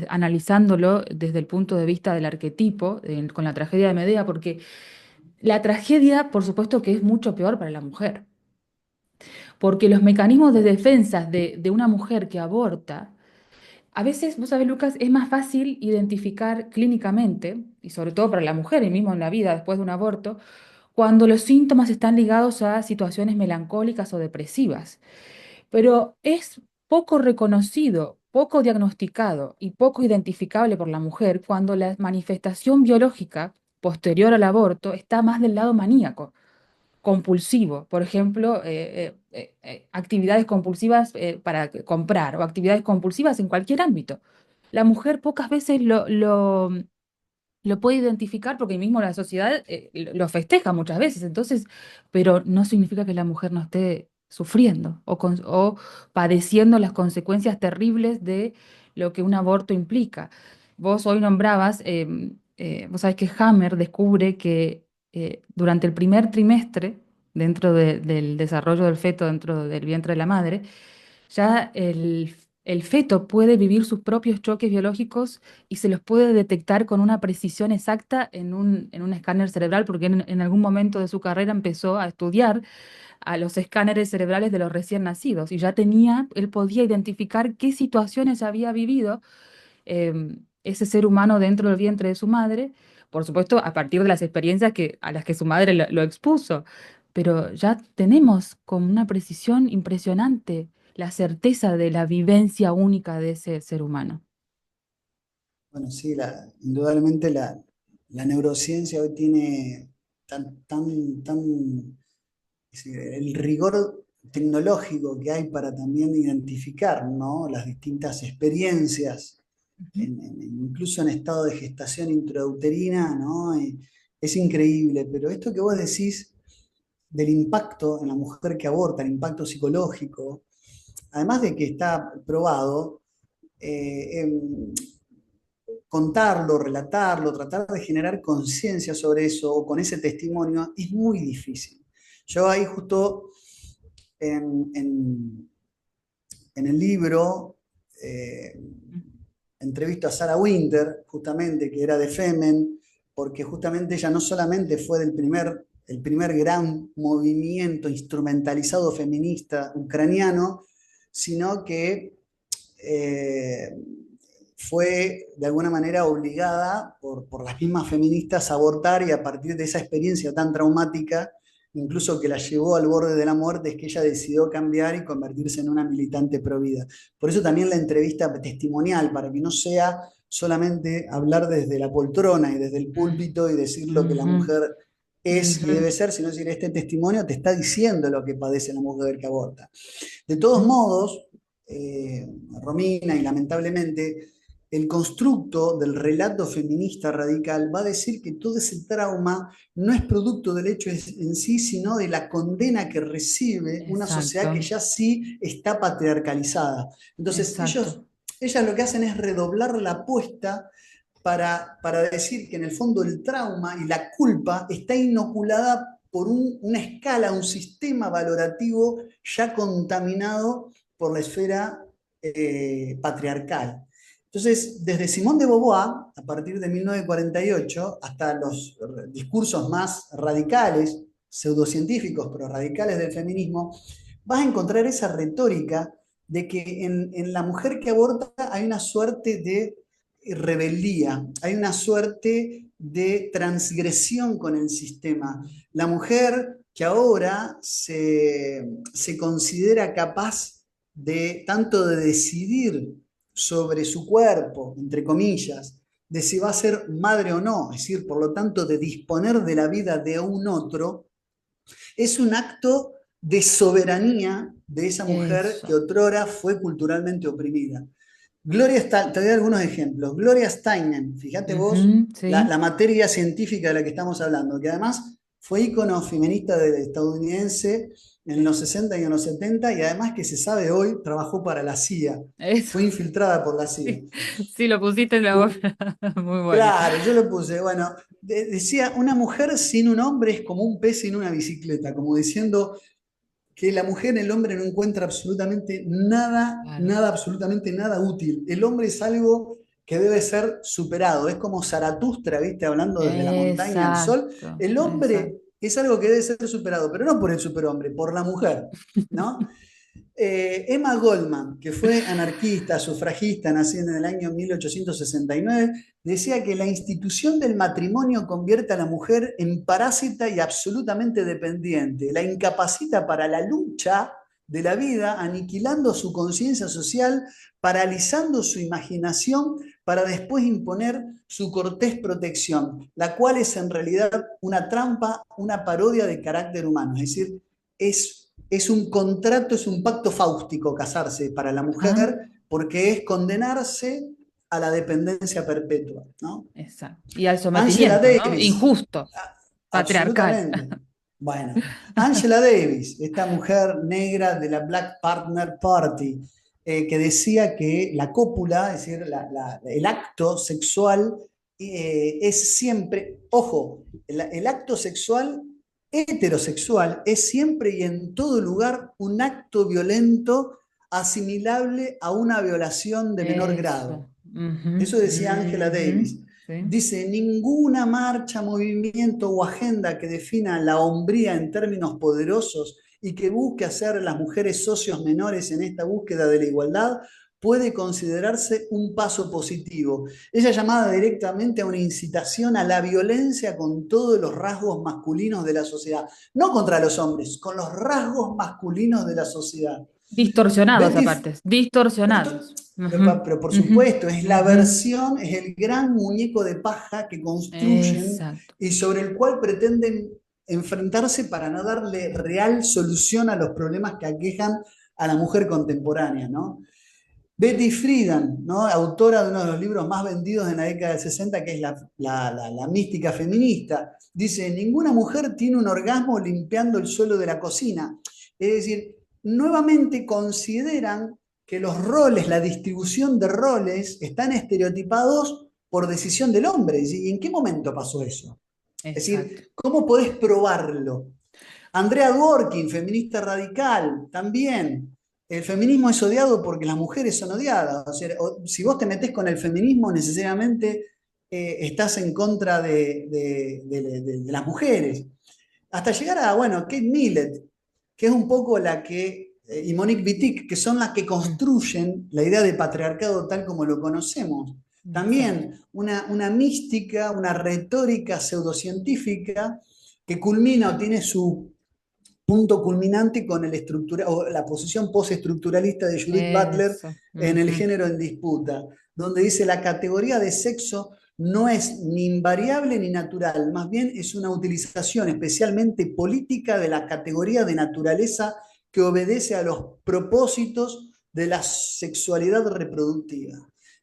analizándolo desde el punto de vista del arquetipo, con la tragedia de Medea, porque la tragedia, por supuesto que es mucho peor para la mujer, porque los mecanismos de defensa de una mujer que aborta, a veces, vos sabés, Lucas, es más fácil identificar clínicamente, y sobre todo para la mujer y mismo en la vida después de un aborto, cuando los síntomas están ligados a situaciones melancólicas o depresivas. Pero es poco reconocido, poco diagnosticado y poco identificable por la mujer cuando la manifestación biológica posterior al aborto está más del lado maníaco, compulsivo. Por ejemplo, actividades compulsivas para comprar o actividades compulsivas en cualquier ámbito. La mujer pocas veces lo puede identificar porque mismo la sociedad lo festeja muchas veces, entonces, pero no significa que la mujer no esté sufriendo o padeciendo las consecuencias terribles de lo que un aborto implica. Vos hoy nombrabas, vos sabés que Hammer descubre que durante el primer trimestre, del desarrollo del feto dentro del vientre de la madre, ya el feto puede vivir sus propios choques biológicos y se los puede detectar con una precisión exacta en un escáner cerebral, porque en algún momento de su carrera empezó a estudiar a los escáneres cerebrales de los recién nacidos y ya él podía identificar qué situaciones había vivido ese ser humano dentro del vientre de su madre, por supuesto, a partir de las experiencias a las que su madre lo expuso. Pero ya tenemos con una precisión impresionante la certeza de la vivencia única de ese ser humano. Bueno, sí, indudablemente la neurociencia hoy tiene tan, es decir, el rigor tecnológico que hay para también identificar, ¿no?, las distintas experiencias, Ujú. incluso en estado de gestación intrauterina, ¿no? Es increíble, pero esto que vos decís del impacto en la mujer que aborta, el impacto psicológico, además de que está probado, contarlo, relatarlo, tratar de generar conciencia sobre eso o con ese testimonio es muy difícil. Yo ahí justo en, en- en el libro entrevisto a Sarah Winter, justamente, que era de Femen, porque justamente ella no solamente fue el primer gran movimiento instrumentalizado feminista ucraniano, sino que eh, fue de alguna manera obligada por las mismas feministas a abortar, y a partir de esa experiencia tan traumática, incluso que la llevó al borde de la muerte, es que ella decidió cambiar y convertirse en una militante pro vida. Por eso también la entrevista testimonial, para que no sea solamente hablar desde la poltrona y desde el púlpito y decir lo que la Ujú, mujer es y ujú, debe ser, sino decir, este testimonio te está diciendo lo que padece la mujer que aborta. De todos ujú. modos, Romina, y lamentablemente, el constructo del relato feminista radical va a decir que todo ese trauma no es producto del hecho en sí, sino de la condena que recibe una sociedad que Exacto, ya sí está patriarcalizada. Entonces, exacto, ellas lo que hacen es redoblar la apuesta para decir que en el fondo el trauma y la culpa está inoculada por una escala, un sistema valorativo ya contaminado por la esfera patriarcal. Entonces, desde Simone de Beauvoir, a partir de 1948, hasta los discursos más radicales, pseudocientíficos, pero radicales del feminismo, vas a encontrar esa retórica de que en la mujer que aborta hay una suerte de rebeldía, hay una suerte de transgresión con el sistema. La mujer que ahora se considera capaz de tanto de decidir sobre su cuerpo, entre comillas, de si va a ser madre o no, es decir, por lo tanto, de disponer de la vida de un otro, es un acto de soberanía de esa mujer que eso. otrora fue culturalmente oprimida. Te doy algunos ejemplos. Gloria Steinem, fíjate vos Ujú, sí. la materia científica de la que estamos hablando, que además fue ícono feminista estadounidense en los 60 y en los 70, y además que se sabe hoy, trabajó para la CIA, Eso, fue infiltrada por la CIA. sí, sí, lo pusiste en la boca. Muy bueno. Claro, yo lo puse, bueno, decía, una mujer sin un hombre es como un pez sin una bicicleta, como diciendo que la mujer, el hombre no encuentra absolutamente nada, Claro. nada, absolutamente nada útil. El hombre es algo que debe ser superado. Es como Zaratustra, ¿viste? Hablando desde la montaña al sol. Exacto, El exacto. hombre es algo que debe ser superado, pero no por el superhombre, por la mujer, ¿no? Emma Goldman, que fue anarquista, sufragista, nacida en el año 1869, decía que la institución del matrimonio convierte a la mujer en parásita y absolutamente dependiente, la incapacita para la lucha de la vida, aniquilando su conciencia social, paralizando su imaginación para después imponer su cortés protección, la cual es en realidad una trampa, una parodia de carácter humano. Es decir, es un contrato, es un pacto fáustico casarse para la Ah, mujer porque es condenarse a la dependencia perpetua, ¿no? exacto. Y al Angela sometimiento, ¿no? Davis, Injusto, patriarcal. absolutamente. Bueno, Angela Davis, esta mujer negra de la Black Partner Party, que decía que la cópula, es decir, el acto sexual, es siempre, ojo, el acto sexual heterosexual es siempre y en todo lugar un acto violento asimilable a una violación de menor grado. Eso. Ujú, Eso decía Angela ujú, Davis. sí. Dice, ninguna marcha, movimiento o agenda que defina la hombría en términos poderosos y que busque hacer a las mujeres socios menores en esta búsqueda de la igualdad puede considerarse un paso positivo. Ella llamaba directamente a una incitación a la violencia con todos los rasgos masculinos de la sociedad, no contra los hombres, con los rasgos masculinos de la sociedad. Distorsionados Betty, aparte, distorsionados. Ujú, pero por ujú, supuesto, es la ujú. versión, es el gran muñeco de paja que construyen Exacto. y sobre el cual pretenden enfrentarse para no darle real solución a los problemas que aquejan a la mujer contemporánea, ¿no? Betty Friedan, ¿no? Autora de uno de los libros más vendidos en la década del 60, que es la mística feminista, dice, ninguna mujer tiene un orgasmo limpiando el suelo de la cocina. Es decir, nuevamente consideran que los roles, la distribución de roles, están estereotipados por decisión del hombre. ¿Y en qué momento pasó eso? Es Exacto. decir, ¿cómo podés probarlo? Andrea Dworkin, feminista radical, también. El feminismo es odiado porque las mujeres son odiadas. O sea, si vos te metés con el feminismo, necesariamente estás en contra de las mujeres. Hasta llegar a, bueno, Kate Millett, que es un poco la que, y Monique Wittig, que son las que Mm, construyen la idea de patriarcado tal como lo conocemos. exacto. También una mística, una retórica pseudocientífica que culmina o tiene su punto culminante con o la posición postestructuralista de Judith Butler Eso. en El Ujú. género en disputa, donde dice la categoría de sexo no es ni invariable ni natural, más bien es una utilización especialmente política de la categoría de naturaleza que obedece a los propósitos de la sexualidad reproductiva.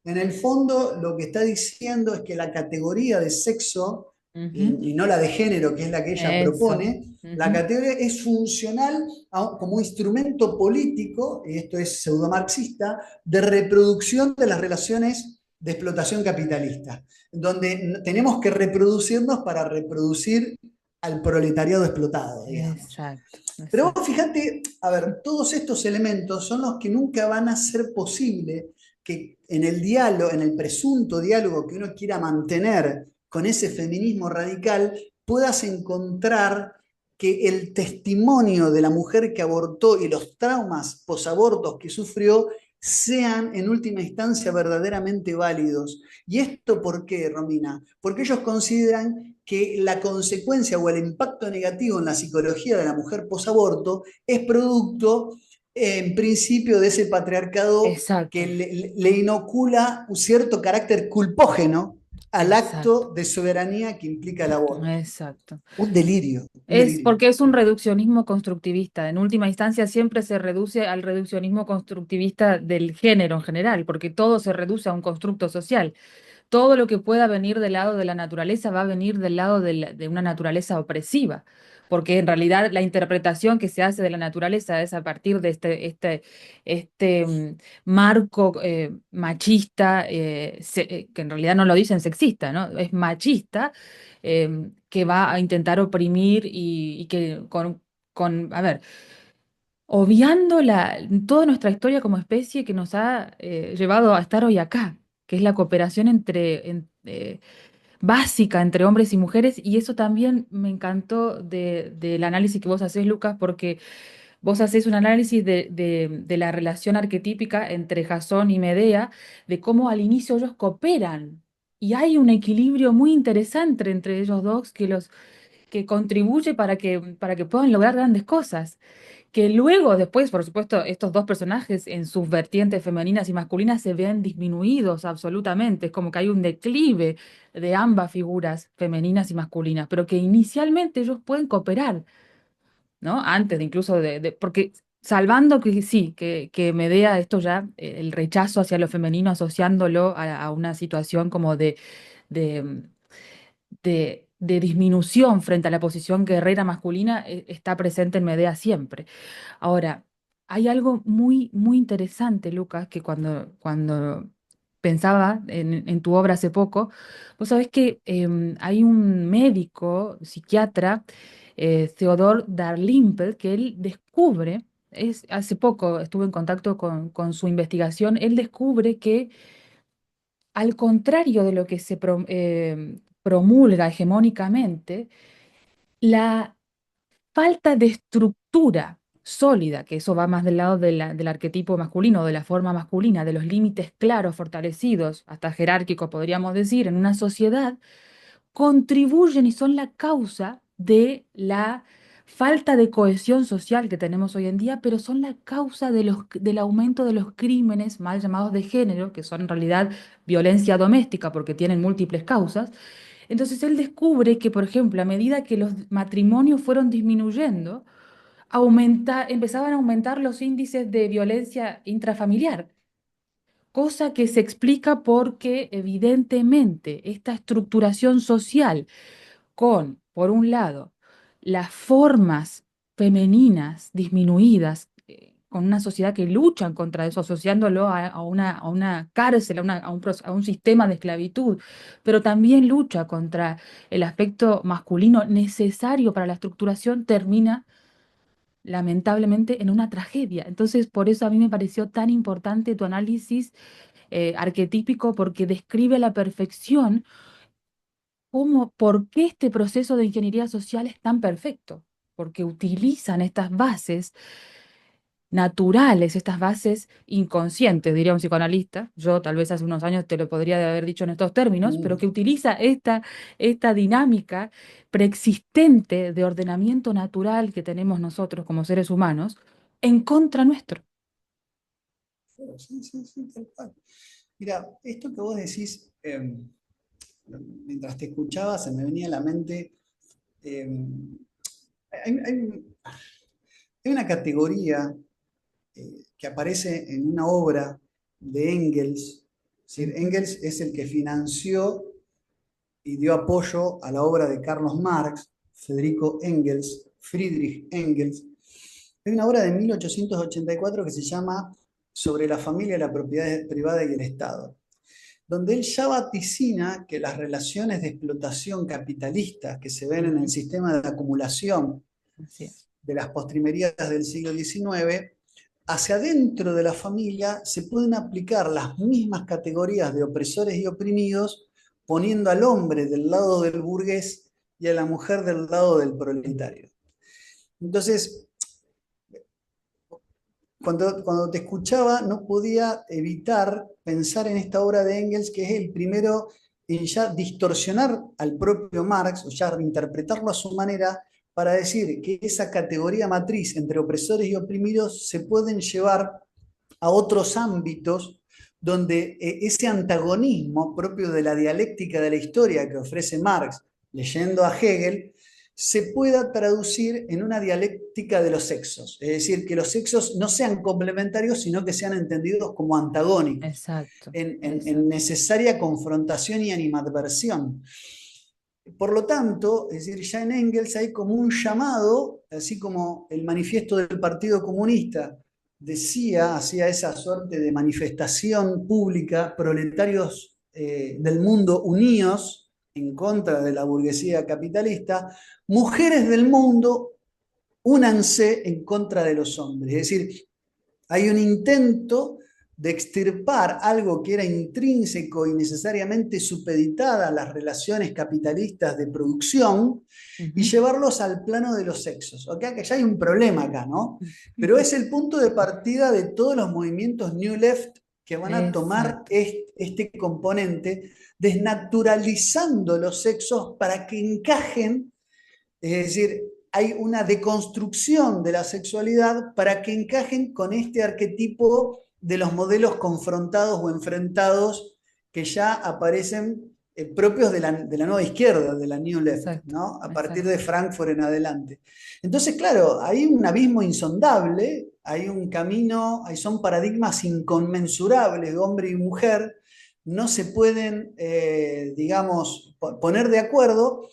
En el fondo, lo que está diciendo es que la categoría de sexo, Ujú. y no la de género, que es la que ella Eso. propone, la Ujú. categoría es funcional como instrumento político, y esto es pseudomarxista, de reproducción de las relaciones de explotación capitalista, donde tenemos que reproducirnos para reproducir al proletariado explotado, digamos. Exacto. Pero Exacto. vos fíjate, a ver, todos estos elementos son los que nunca van a ser posible que en el diálogo, en el presunto diálogo que uno quiera mantener con ese feminismo radical, puedas encontrar que el testimonio de la mujer que abortó y los traumas posabortos que sufrió sean en última instancia verdaderamente válidos. ¿Y esto por qué, Romina? Porque ellos consideran que la consecuencia o el impacto negativo en la psicología de la mujer posaborto es producto, en principio, de ese patriarcado que Exacto. le inocula un cierto carácter culpógeno al exacto, acto de soberanía que implica el aborto. exacto. Un delirio, un Es delirio. porque es un reduccionismo constructivista. En última instancia, siempre se reduce al reduccionismo constructivista del género en general, porque todo se reduce a un constructo social. Todo lo que pueda venir del lado de la naturaleza va a venir del lado de una naturaleza opresiva, porque en realidad la interpretación que se hace de la naturaleza es a partir de este marco machista, que en realidad no lo dicen sexista, ¿no? Es machista, que va a intentar oprimir y que a ver, obviando toda nuestra historia como especie que nos ha llevado a estar hoy acá, que es la cooperación básica entre hombres y mujeres, y eso también me encantó del análisis que vos hacés, Lucas, porque vos hacés un análisis de la relación arquetípica entre Jasón y Medea, de cómo al inicio ellos cooperan. Y hay un equilibrio muy interesante entre ellos dos que contribuye para que puedan lograr grandes cosas que luego, después, por supuesto, estos dos personajes en sus vertientes femeninas y masculinas se ven disminuidos absolutamente. Es como que hay un declive de ambas figuras femeninas y masculinas, pero que inicialmente ellos pueden cooperar, ¿no? Antes de incluso porque salvando que sí, que Medea esto ya, el rechazo hacia lo femenino, asociándolo a una situación como de, de disminución frente a la posición guerrera masculina, está presente en Medea siempre. Ahora, hay algo muy, muy interesante, Lucas, que cuando pensaba en tu obra hace poco, vos sabés que hay un médico, psiquiatra, Theodor Darlimpel, que él descubre, hace poco estuve en contacto con su investigación, él descubre que al contrario de lo que se promulga hegemónicamente, la falta de estructura sólida, que eso va más del lado del arquetipo masculino, de la forma masculina, de los límites claros, fortalecidos, hasta jerárquicos podríamos decir, en una sociedad, contribuyen y son la causa de la falta de cohesión social que tenemos hoy en día, pero son la causa del aumento de los crímenes mal llamados de género, que son en realidad violencia doméstica porque tienen múltiples causas. Entonces él descubre que, por ejemplo, a medida que los matrimonios fueron disminuyendo, empezaban a aumentar los índices de violencia intrafamiliar, cosa que se explica porque evidentemente esta estructuración social con, por un lado, las formas femeninas disminuidas, con una sociedad que luchan contra eso, asociándolo a una cárcel, a un sistema de esclavitud, pero también lucha contra el aspecto masculino necesario para la estructuración, termina lamentablemente en una tragedia. Entonces, por eso a mí me pareció tan importante tu análisis arquetípico, porque describe a la perfección por qué este proceso de ingeniería social es tan perfecto, porque utilizan estas bases naturales, estas bases inconscientes, diría un psicoanalista. Yo tal vez hace unos años te lo podría haber dicho en estos términos, pero Mm. que utiliza esta dinámica preexistente de ordenamiento natural que tenemos nosotros como seres humanos en contra nuestro. Sí, sí, sí, tal cual. Mira, esto que vos decís, mientras te escuchaba, se me venía a la mente, eh, hay, hay- hay una categoría que aparece en una obra de Engels. Es decir, Ujú. Engels es el que financió y dio apoyo a la obra de Carlos Marx, Federico Engels, Friedrich Engels. Hay una obra de 1884 que se llama Sobre la familia, la propiedad privada y el Estado, donde él ya vaticina que las relaciones de explotación capitalistas que se ven en el Ujú. sistema de acumulación Así es. de las postrimerías del siglo XIX, hacia adentro de la familia se pueden aplicar las mismas categorías de opresores y oprimidos, poniendo al hombre del lado del burgués y a la mujer del lado del proletario. Entonces, cuando te escuchaba, no podía evitar pensar en esta obra de Engels, que es el primero en ya distorsionar al propio Marx, o ya interpretarlo a su manera, para decir que esa categoría matriz entre opresores y oprimidos se pueden llevar a otros ámbitos, donde ese antagonismo propio de la dialéctica de la historia que ofrece Marx, leyendo a Hegel, se pueda traducir en una dialéctica de los sexos. Es decir, que los sexos no sean complementarios, sino que sean entendidos como antagónicos, Exacto, en exacto. necesaria confrontación y animadversión. Por lo tanto, es decir, ya en Engels hay como un llamado, así como el manifiesto del Partido Comunista decía, hacía esa suerte de manifestación pública, proletarios del mundo unidos en contra de la burguesía capitalista, mujeres del mundo, únanse en contra de los hombres. Es decir, hay un intento de extirpar algo que era intrínseco y necesariamente supeditada a las relaciones capitalistas de producción y Ujú. llevarlos al plano de los sexos. ¿Okay? Que ya hay un problema acá, ¿no? Pero es el punto de partida de todos los movimientos New Left que van a tomar Exacto, este componente, desnaturalizando los sexos para que encajen, es decir, hay una deconstrucción de la sexualidad para que encajen con este arquetipo de los modelos confrontados o enfrentados que ya aparecen propios de la nueva izquierda, de la New Left, exacto, ¿no? A partir exacto. de Frankfurt en adelante. Entonces, claro, hay un abismo insondable, hay un camino, son paradigmas inconmensurables de hombre y mujer, no se pueden, digamos, poner de acuerdo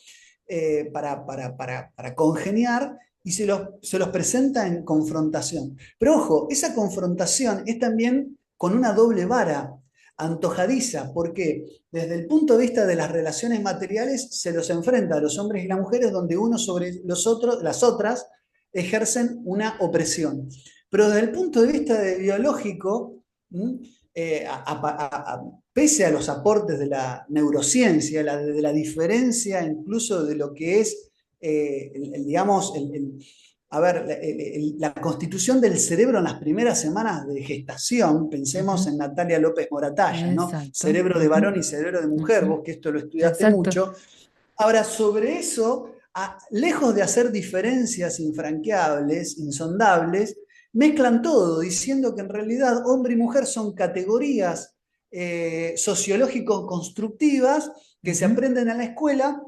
para congeniar y se los presenta en confrontación. Pero ojo, esa confrontación es también con una doble vara, antojadiza, porque desde el punto de vista de las relaciones materiales se los enfrenta a los hombres y las mujeres, donde uno sobre los otros, las otras ejercen una opresión. Pero desde el punto de vista de biológico, eh, a, pese a los aportes de la neurociencia, de la diferencia incluso de lo que es, digamos, a ver, la constitución del cerebro en las primeras semanas de gestación, pensemos Ujú. en Natalia López Moratalla, ¿no? Exacto. Cerebro de Ujú, varón y cerebro de mujer, ujú. vos que esto lo estudiaste Exacto. mucho. Ahora, sobre eso, lejos de hacer diferencias infranqueables, insondables, mezclan todo, diciendo que en realidad hombre y mujer son categorías sociológico-constructivas que se Ujú. aprenden en la escuela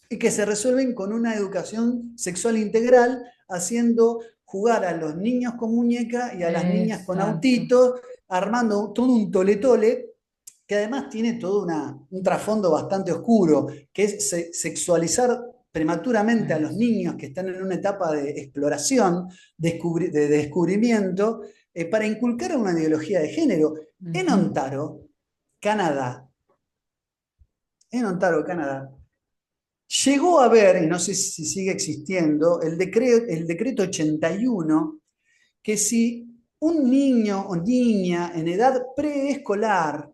y que se resuelven con una educación sexual integral, haciendo jugar a los niños con muñeca y a las niñas con Exacto. autitos, armando todo un tole-tole que además tiene todo un trasfondo bastante oscuro, que es sexualizar prematuramente a los Eso. niños que están en una etapa de exploración, de descubrimiento, para inculcar una ideología de género. En Ujú. Ontario, Canadá, en Ontario, Canadá, llegó a haber, y no sé si sigue existiendo, el decreto 81, que si un niño o niña en edad preescolar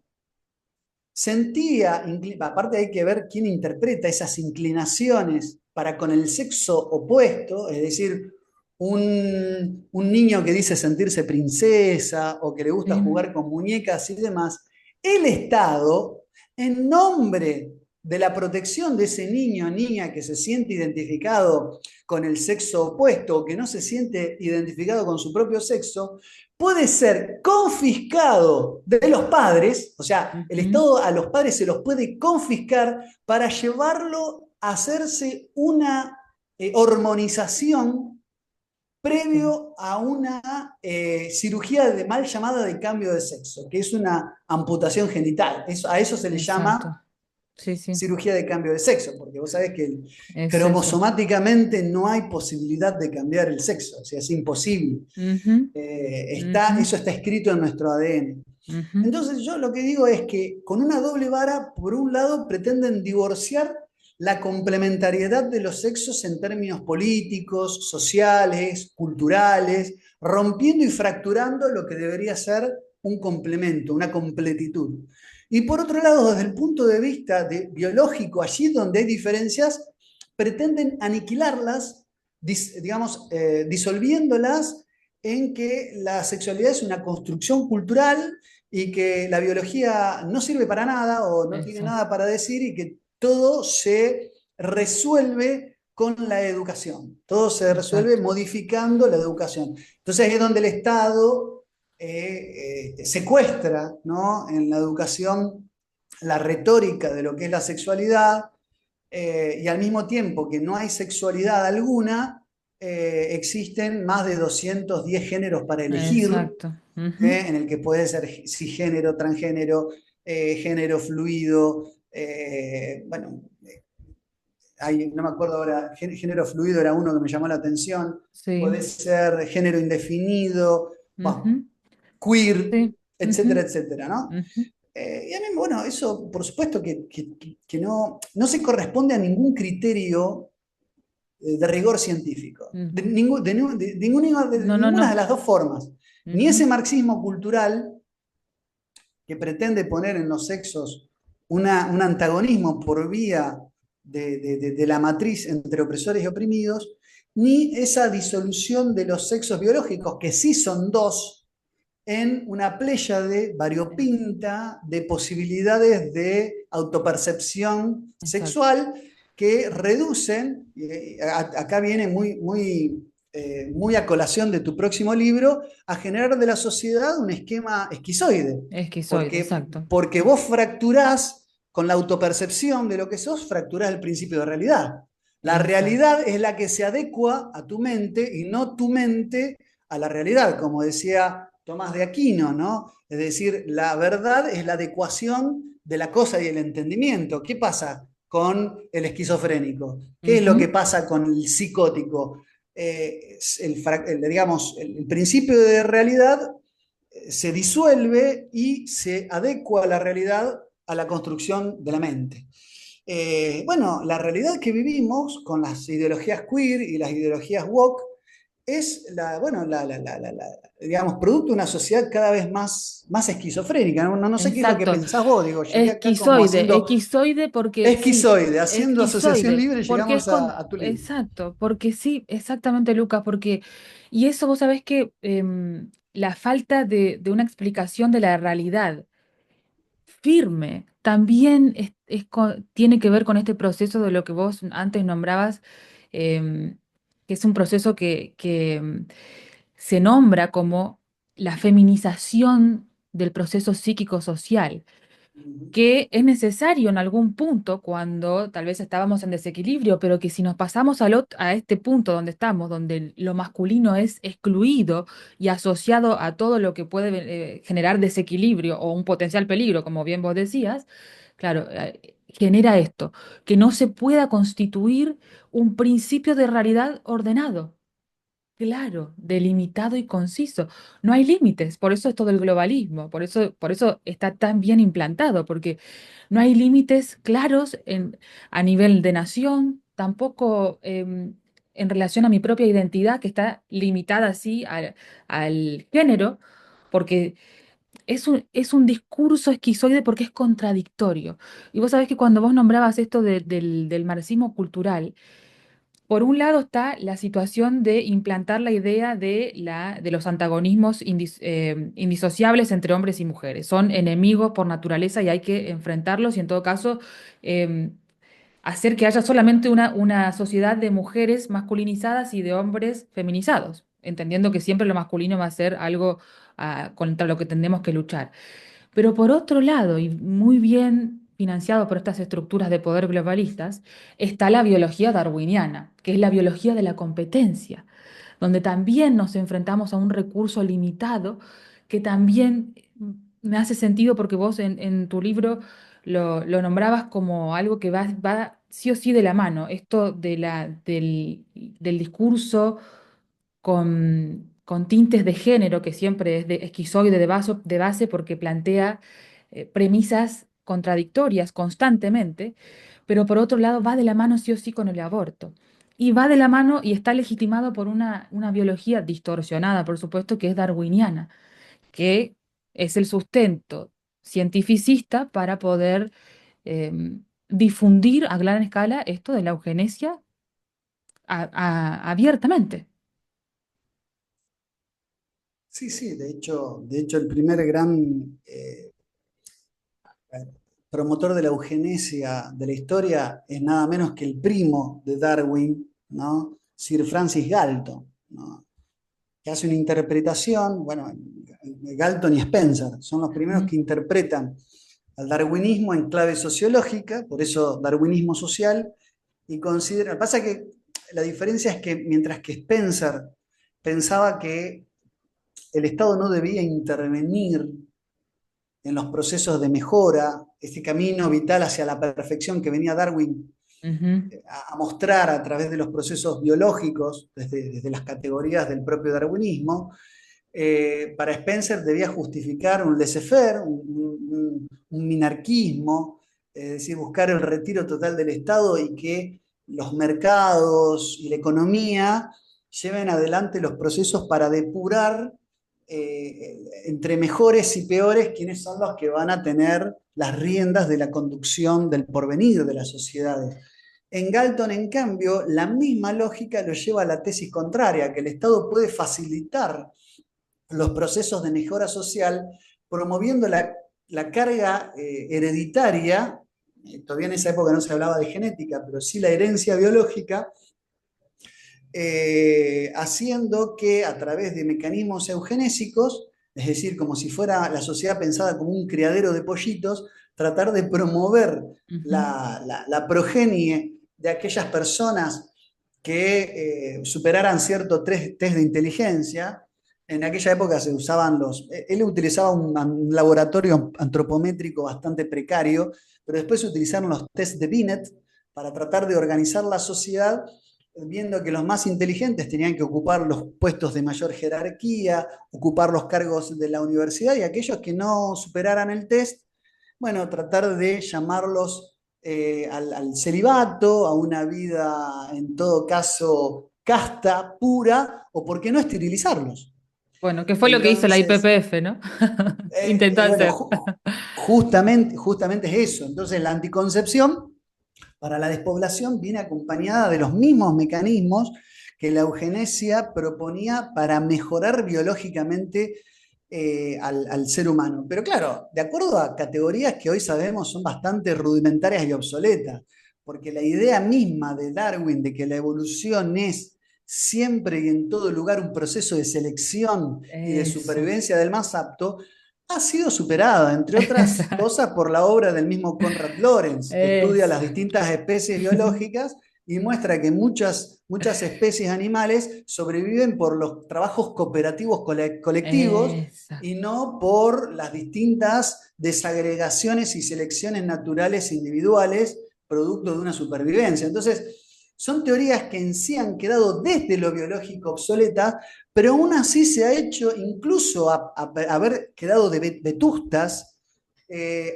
sentía, aparte hay que ver quién interpreta esas inclinaciones para con el sexo opuesto, es decir, un niño que dice sentirse princesa o que le gusta Sí. jugar con muñecas y demás, el Estado, en nombre de la protección de ese niño o niña que se siente identificado con el sexo opuesto o que no se siente identificado con su propio sexo, puede ser confiscado de los padres, o sea, el Ujú. Estado a los padres se los puede confiscar para llevarlo a hacerse una hormonización Sí. previo a una cirugía de mal llamada de cambio de sexo, que es una amputación genital. A eso se le Exacto. llama Sí, sí. cirugía de cambio de sexo, porque vos sabés que Es eso. cromosomáticamente no hay posibilidad de cambiar el sexo, o sea, es imposible. Ujú, ujú, Eso está escrito en nuestro ADN. ujú. Entonces yo lo que digo es que con una doble vara, por un lado, pretenden divorciar la complementariedad de los sexos en términos políticos, sociales, culturales, rompiendo y fracturando lo que debería ser un complemento, una completitud. Y por otro lado, desde el punto de vista biológico, allí donde hay diferencias, pretenden aniquilarlas, digamos, disolviéndolas en que la sexualidad es una construcción cultural y que la biología no sirve para nada o no tiene Eso. nada para decir y que todo se resuelve con la educación, todo se resuelve Exacto. modificando la educación. Entonces es donde el Estado secuestra, ¿no?, en la educación la retórica de lo que es la sexualidad, y al mismo tiempo que no hay sexualidad alguna, existen más de 210 géneros para elegir, Exacto. Ujú. en el que puede ser cisgénero, transgénero, género fluido, bueno, no me acuerdo ahora, género fluido era uno que me llamó la atención, puede Sí. ser género indefinido, bueno, Ujú. queer, Sí. etcétera, Ujú. etcétera, ¿no? Ujú. Y a mí, bueno, eso por supuesto que no se corresponde a ningún criterio de rigor científico, Ujú. de No, no, ninguna de no. las dos formas. Ni Ujú. ese marxismo cultural que pretende poner en los sexos un antagonismo por vía de la matriz entre opresores y oprimidos, ni esa disolución de los sexos biológicos, que sí son dos, en una pléyade variopinta de posibilidades de autopercepción Exacto. sexual que reducen, acá viene muy a colación de tu próximo libro, a generar de la sociedad un esquema esquizoide, Esquizoide, exacto. porque vos fracturás con la autopercepción de lo que sos, fracturás el principio de realidad. La Exacto. realidad es la que se adecua a tu mente y no tu mente a la realidad, como decía Tomás de Aquino, ¿no? Es decir, la verdad es la adecuación de la cosa y el entendimiento. ¿Qué pasa con el esquizofrénico? ¿Qué es lo que Ujú. pasa con el psicótico? Digamos, el principio de realidad se disuelve y se adecua a la realidad a la construcción de la mente. Bueno, la realidad que vivimos con las ideologías queer y las ideologías woke es bueno, digamos, producto de una sociedad cada vez más esquizofrénica. No sé qué es lo que Exacto. pensás vos, digo, llegué acá como Esquizoide, haciendo esquizoide porque sí, esquizoide, haciendo asociación esquizoide, libre, porque es llegamos con, a tu libro. exacto, porque sí, exactamente, Lucas, porque, y eso vos sabés que la falta de una explicación de la realidad firme también tiene que ver con este proceso de lo que vos antes nombrabas, que es un proceso que se nombra como la feminización del proceso psíquico-social, que es necesario en algún punto cuando tal vez estábamos en desequilibrio, pero que si nos pasamos a este punto donde estamos, donde lo masculino es excluido y asociado a todo lo que puede generar desequilibrio o un potencial peligro, como bien vos decías, claro, genera esto, que no se pueda constituir un principio de realidad ordenado. Claro, delimitado y conciso. No hay límites, por eso es todo el globalismo, por eso está tan bien implantado, porque no hay límites claros a nivel de nación, tampoco en relación a mi propia identidad, que está limitada así al género, porque es un discurso esquizoide porque es contradictorio. Y vos sabés que cuando vos nombrabas esto del marxismo cultural, por un lado está la situación de implantar la idea de los antagonismos indisociables entre hombres y mujeres. Son enemigos por naturaleza y hay que enfrentarlos y en todo caso em, hacer que haya solamente una sociedad de mujeres masculinizadas y de hombres feminizados, entendiendo que siempre lo masculino va a ser algo contra lo que tendemos que luchar. Pero por otro lado, y muy bien financiado por estas estructuras de poder globalistas, está la biología darwiniana, que es la biología de la competencia, donde también nos enfrentamos a un recurso limitado que también me hace sentido porque vos en tu libro lo nombrabas como algo que va sí o sí de la mano, esto del discurso con tintes de género, que siempre es de esquizoide de base porque plantea premisas contradictorias constantemente, pero por otro lado va de la mano sí o sí con el aborto. Y va de la mano y está legitimado por una biología distorsionada, por supuesto, que es darwiniana, que es el sustento cientificista para poder difundir a gran escala esto de la eugenesia abiertamente. Sí, sí, de hecho el primer gran promotor de la eugenesia de la historia es nada menos que el primo de Darwin, ¿no? Sir Francis Galton, ¿no?, que hace una interpretación, bueno, Galton y Spencer, son los primeros Ujú, que interpretan al darwinismo en clave sociológica, por eso darwinismo social, y considera, pasa que la diferencia es que mientras que Spencer pensaba que el Estado no debía intervenir en los procesos de mejora, este camino vital hacia la perfección que venía Darwin ujú, a mostrar a través de los procesos biológicos, desde las categorías del propio darwinismo, para Spencer debía justificar un laissez-faire, un minarquismo, es decir, buscar el retiro total del Estado y que los mercados y la economía lleven adelante los procesos para depurar entre mejores y peores quiénes son los que van a tener las riendas de la conducción del porvenir de las sociedades. En Galton, en cambio, la misma lógica lo lleva a la tesis contraria, que el Estado puede facilitar los procesos de mejora social, promoviendo la carga hereditaria, todavía en esa época no se hablaba de genética, pero sí la herencia biológica, haciendo que a través de mecanismos eugenésicos, es decir, como si fuera la sociedad pensada como un criadero de pollitos, tratar de promover ujú. la progenie de aquellas personas que superaran cierto test de inteligencia. En aquella época se usaban él utilizaba un laboratorio antropométrico bastante precario, pero después se utilizaron los test de Binet para tratar de organizar la sociedad, viendo que los más inteligentes tenían que ocupar los puestos de mayor jerarquía, ocupar los cargos de la universidad, y aquellos que no superaran el test, bueno, tratar de llamarlos al celibato, a una vida en todo caso casta, pura, o por qué no esterilizarlos. Bueno, ¿qué fue lo que hizo la Entonces, IPPF, no? Intentó bueno, hacer. justamente es eso. Entonces, la anticoncepción para la despoblación viene acompañada de los mismos mecanismos que la eugenesia proponía para mejorar biológicamente al ser humano. Pero claro, de acuerdo a categorías que hoy sabemos son bastante rudimentarias y obsoletas, porque la idea misma de Darwin de que la evolución es siempre y en todo lugar un proceso de selección y de Eso. supervivencia del más apto, ha sido superada, entre otras cosas, por la obra del mismo Conrad Lorenz, que estudia Eso. las distintas especies biológicas y muestra que muchas especies animales sobreviven por los trabajos cooperativos colectivos Esa. y no por las distintas desagregaciones y selecciones naturales individuales producto de una supervivencia. Entonces, son teorías que en sí han quedado desde lo biológico obsoletas, pero aún así se ha hecho, incluso a haber quedado de vetustas,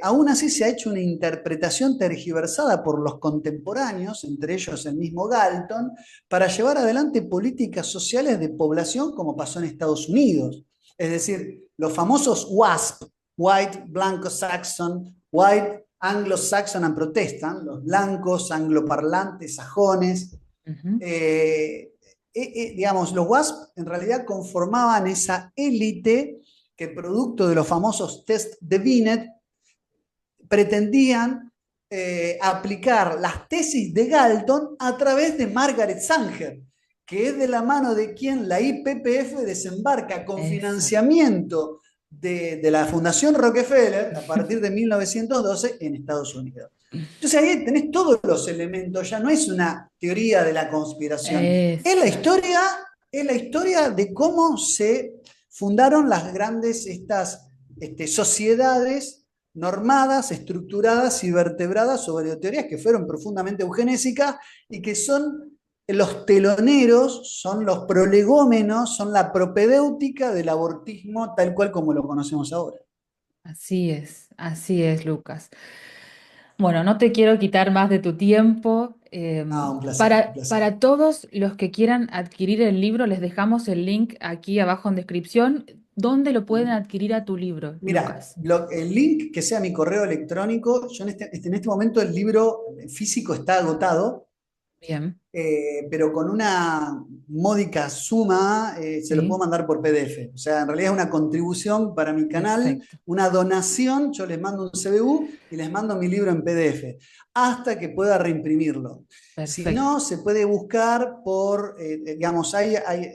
aún así se ha hecho una interpretación tergiversada por los contemporáneos, entre ellos el mismo Galton, para llevar adelante políticas sociales de población como pasó en Estados Unidos. Es decir, los famosos WASP, White, Blanco, Saxon, White, Anglo-Saxon and Protestant, los blancos, angloparlantes, sajones, Ujú. digamos, los WASP en realidad conformaban esa élite que producto de los famosos test de Binet pretendían aplicar las tesis de Galton a través de Margaret Sanger, que es de la mano de quien la IPPF desembarca con Esa. financiamiento de la Fundación Rockefeller a partir de 1912 en Estados Unidos. Entonces ahí tenés todos los elementos, ya no es una teoría de la conspiración, Esa. es la historia de cómo se fundaron las grandes sociedades normadas, estructuradas y vertebradas sobre teorías que fueron profundamente eugenésicas y que son los teloneros, son los prolegómenos, son la propedéutica del abortismo tal cual como lo conocemos ahora. Así es, Lucas. Bueno, no te quiero quitar más de tu tiempo. Ah, un placer, un placer. Para todos los que quieran adquirir el libro, les dejamos el link aquí abajo en descripción. ¿Dónde lo pueden adquirir a tu libro, Mira, Lucas? el link que sea mi correo electrónico, yo en este momento el libro físico está agotado, Bien, pero con una módica suma se lo puedo sí, mandar por PDF. O sea, en realidad es una contribución para mi canal, perfecto, una donación, yo les mando un CBU y les mando mi libro en PDF, hasta que pueda reimprimirlo. Si perfecto. no, se puede buscar digamos,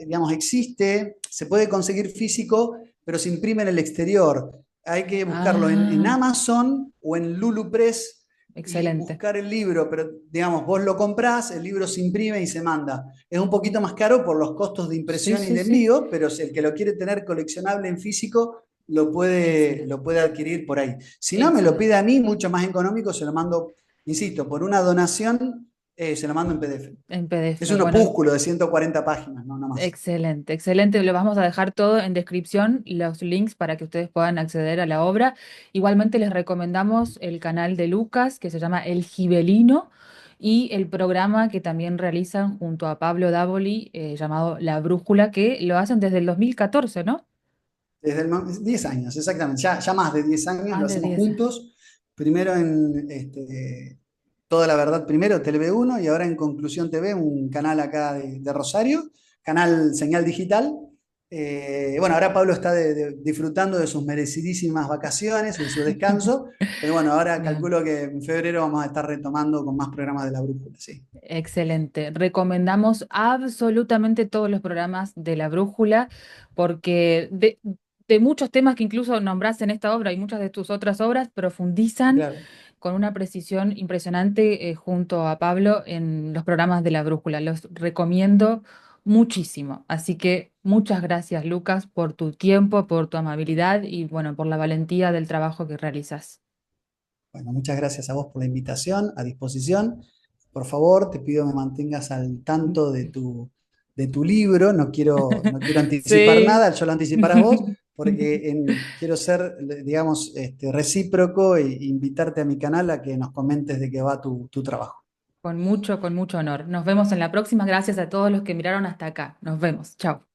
digamos, existe, se puede conseguir físico pero se imprime en el exterior. Hay que buscarlo en Ah, Amazon o en Lulu Press y excelente. buscar el libro, pero digamos, vos lo comprás, el libro se imprime y se manda. Es un poquito más caro por los costos de Sí, impresión y sí, de sí. envío, pero si el que lo quiere tener coleccionable en físico Excelente, lo puede adquirir por ahí. Si no, me lo pide excelente. a mí, mucho más económico, se lo mando, insisto, por una donación, se lo mando en PDF. En Es PDF. un Bueno, opúsculo de 140 páginas, no, no más. excelente, excelente. Lo vamos a dejar todo en descripción, los links para que ustedes puedan acceder a la obra. Igualmente les recomendamos el canal de Lucas, que se llama El Gibelino, y el programa que también realizan junto a Pablo Dávoli, llamado La Brújula, que lo hacen desde el 2014, ¿no? Desde el 10 años, exactamente. Ya más de 10 años lo Más de hacemos 10. juntos. Primero en Toda la Verdad, primero, TV1 y ahora en Conclusión TV, un canal acá de Rosario, canal señal digital. Bueno, ahora Pablo está disfrutando de sus merecidísimas vacaciones, de su descanso, pero bueno, ahora Bien. calculo que en febrero vamos a estar retomando con más programas de La Brújula, sí. Excelente. Recomendamos absolutamente todos los programas de La Brújula porque de muchos temas que incluso nombrás en esta obra y muchas de tus otras obras profundizan Claro. con una precisión impresionante junto a Pablo en los programas de La Brújula. Los recomiendo muchísimo. Así que muchas gracias, Lucas, por tu tiempo, por tu amabilidad y bueno, por la valentía del trabajo que realizas. Bueno, muchas gracias a vos por la invitación, a disposición. Por favor, te pido me mantengas al tanto de tu libro. No quiero anticipar Sí. nada, yo lo anticiparás vos, porque quiero ser, digamos, recíproco e invitarte a mi canal a que nos comentes de qué va tu trabajo. Con mucho honor. Nos vemos en la próxima. Gracias a todos los que miraron hasta acá. Nos vemos. Chao.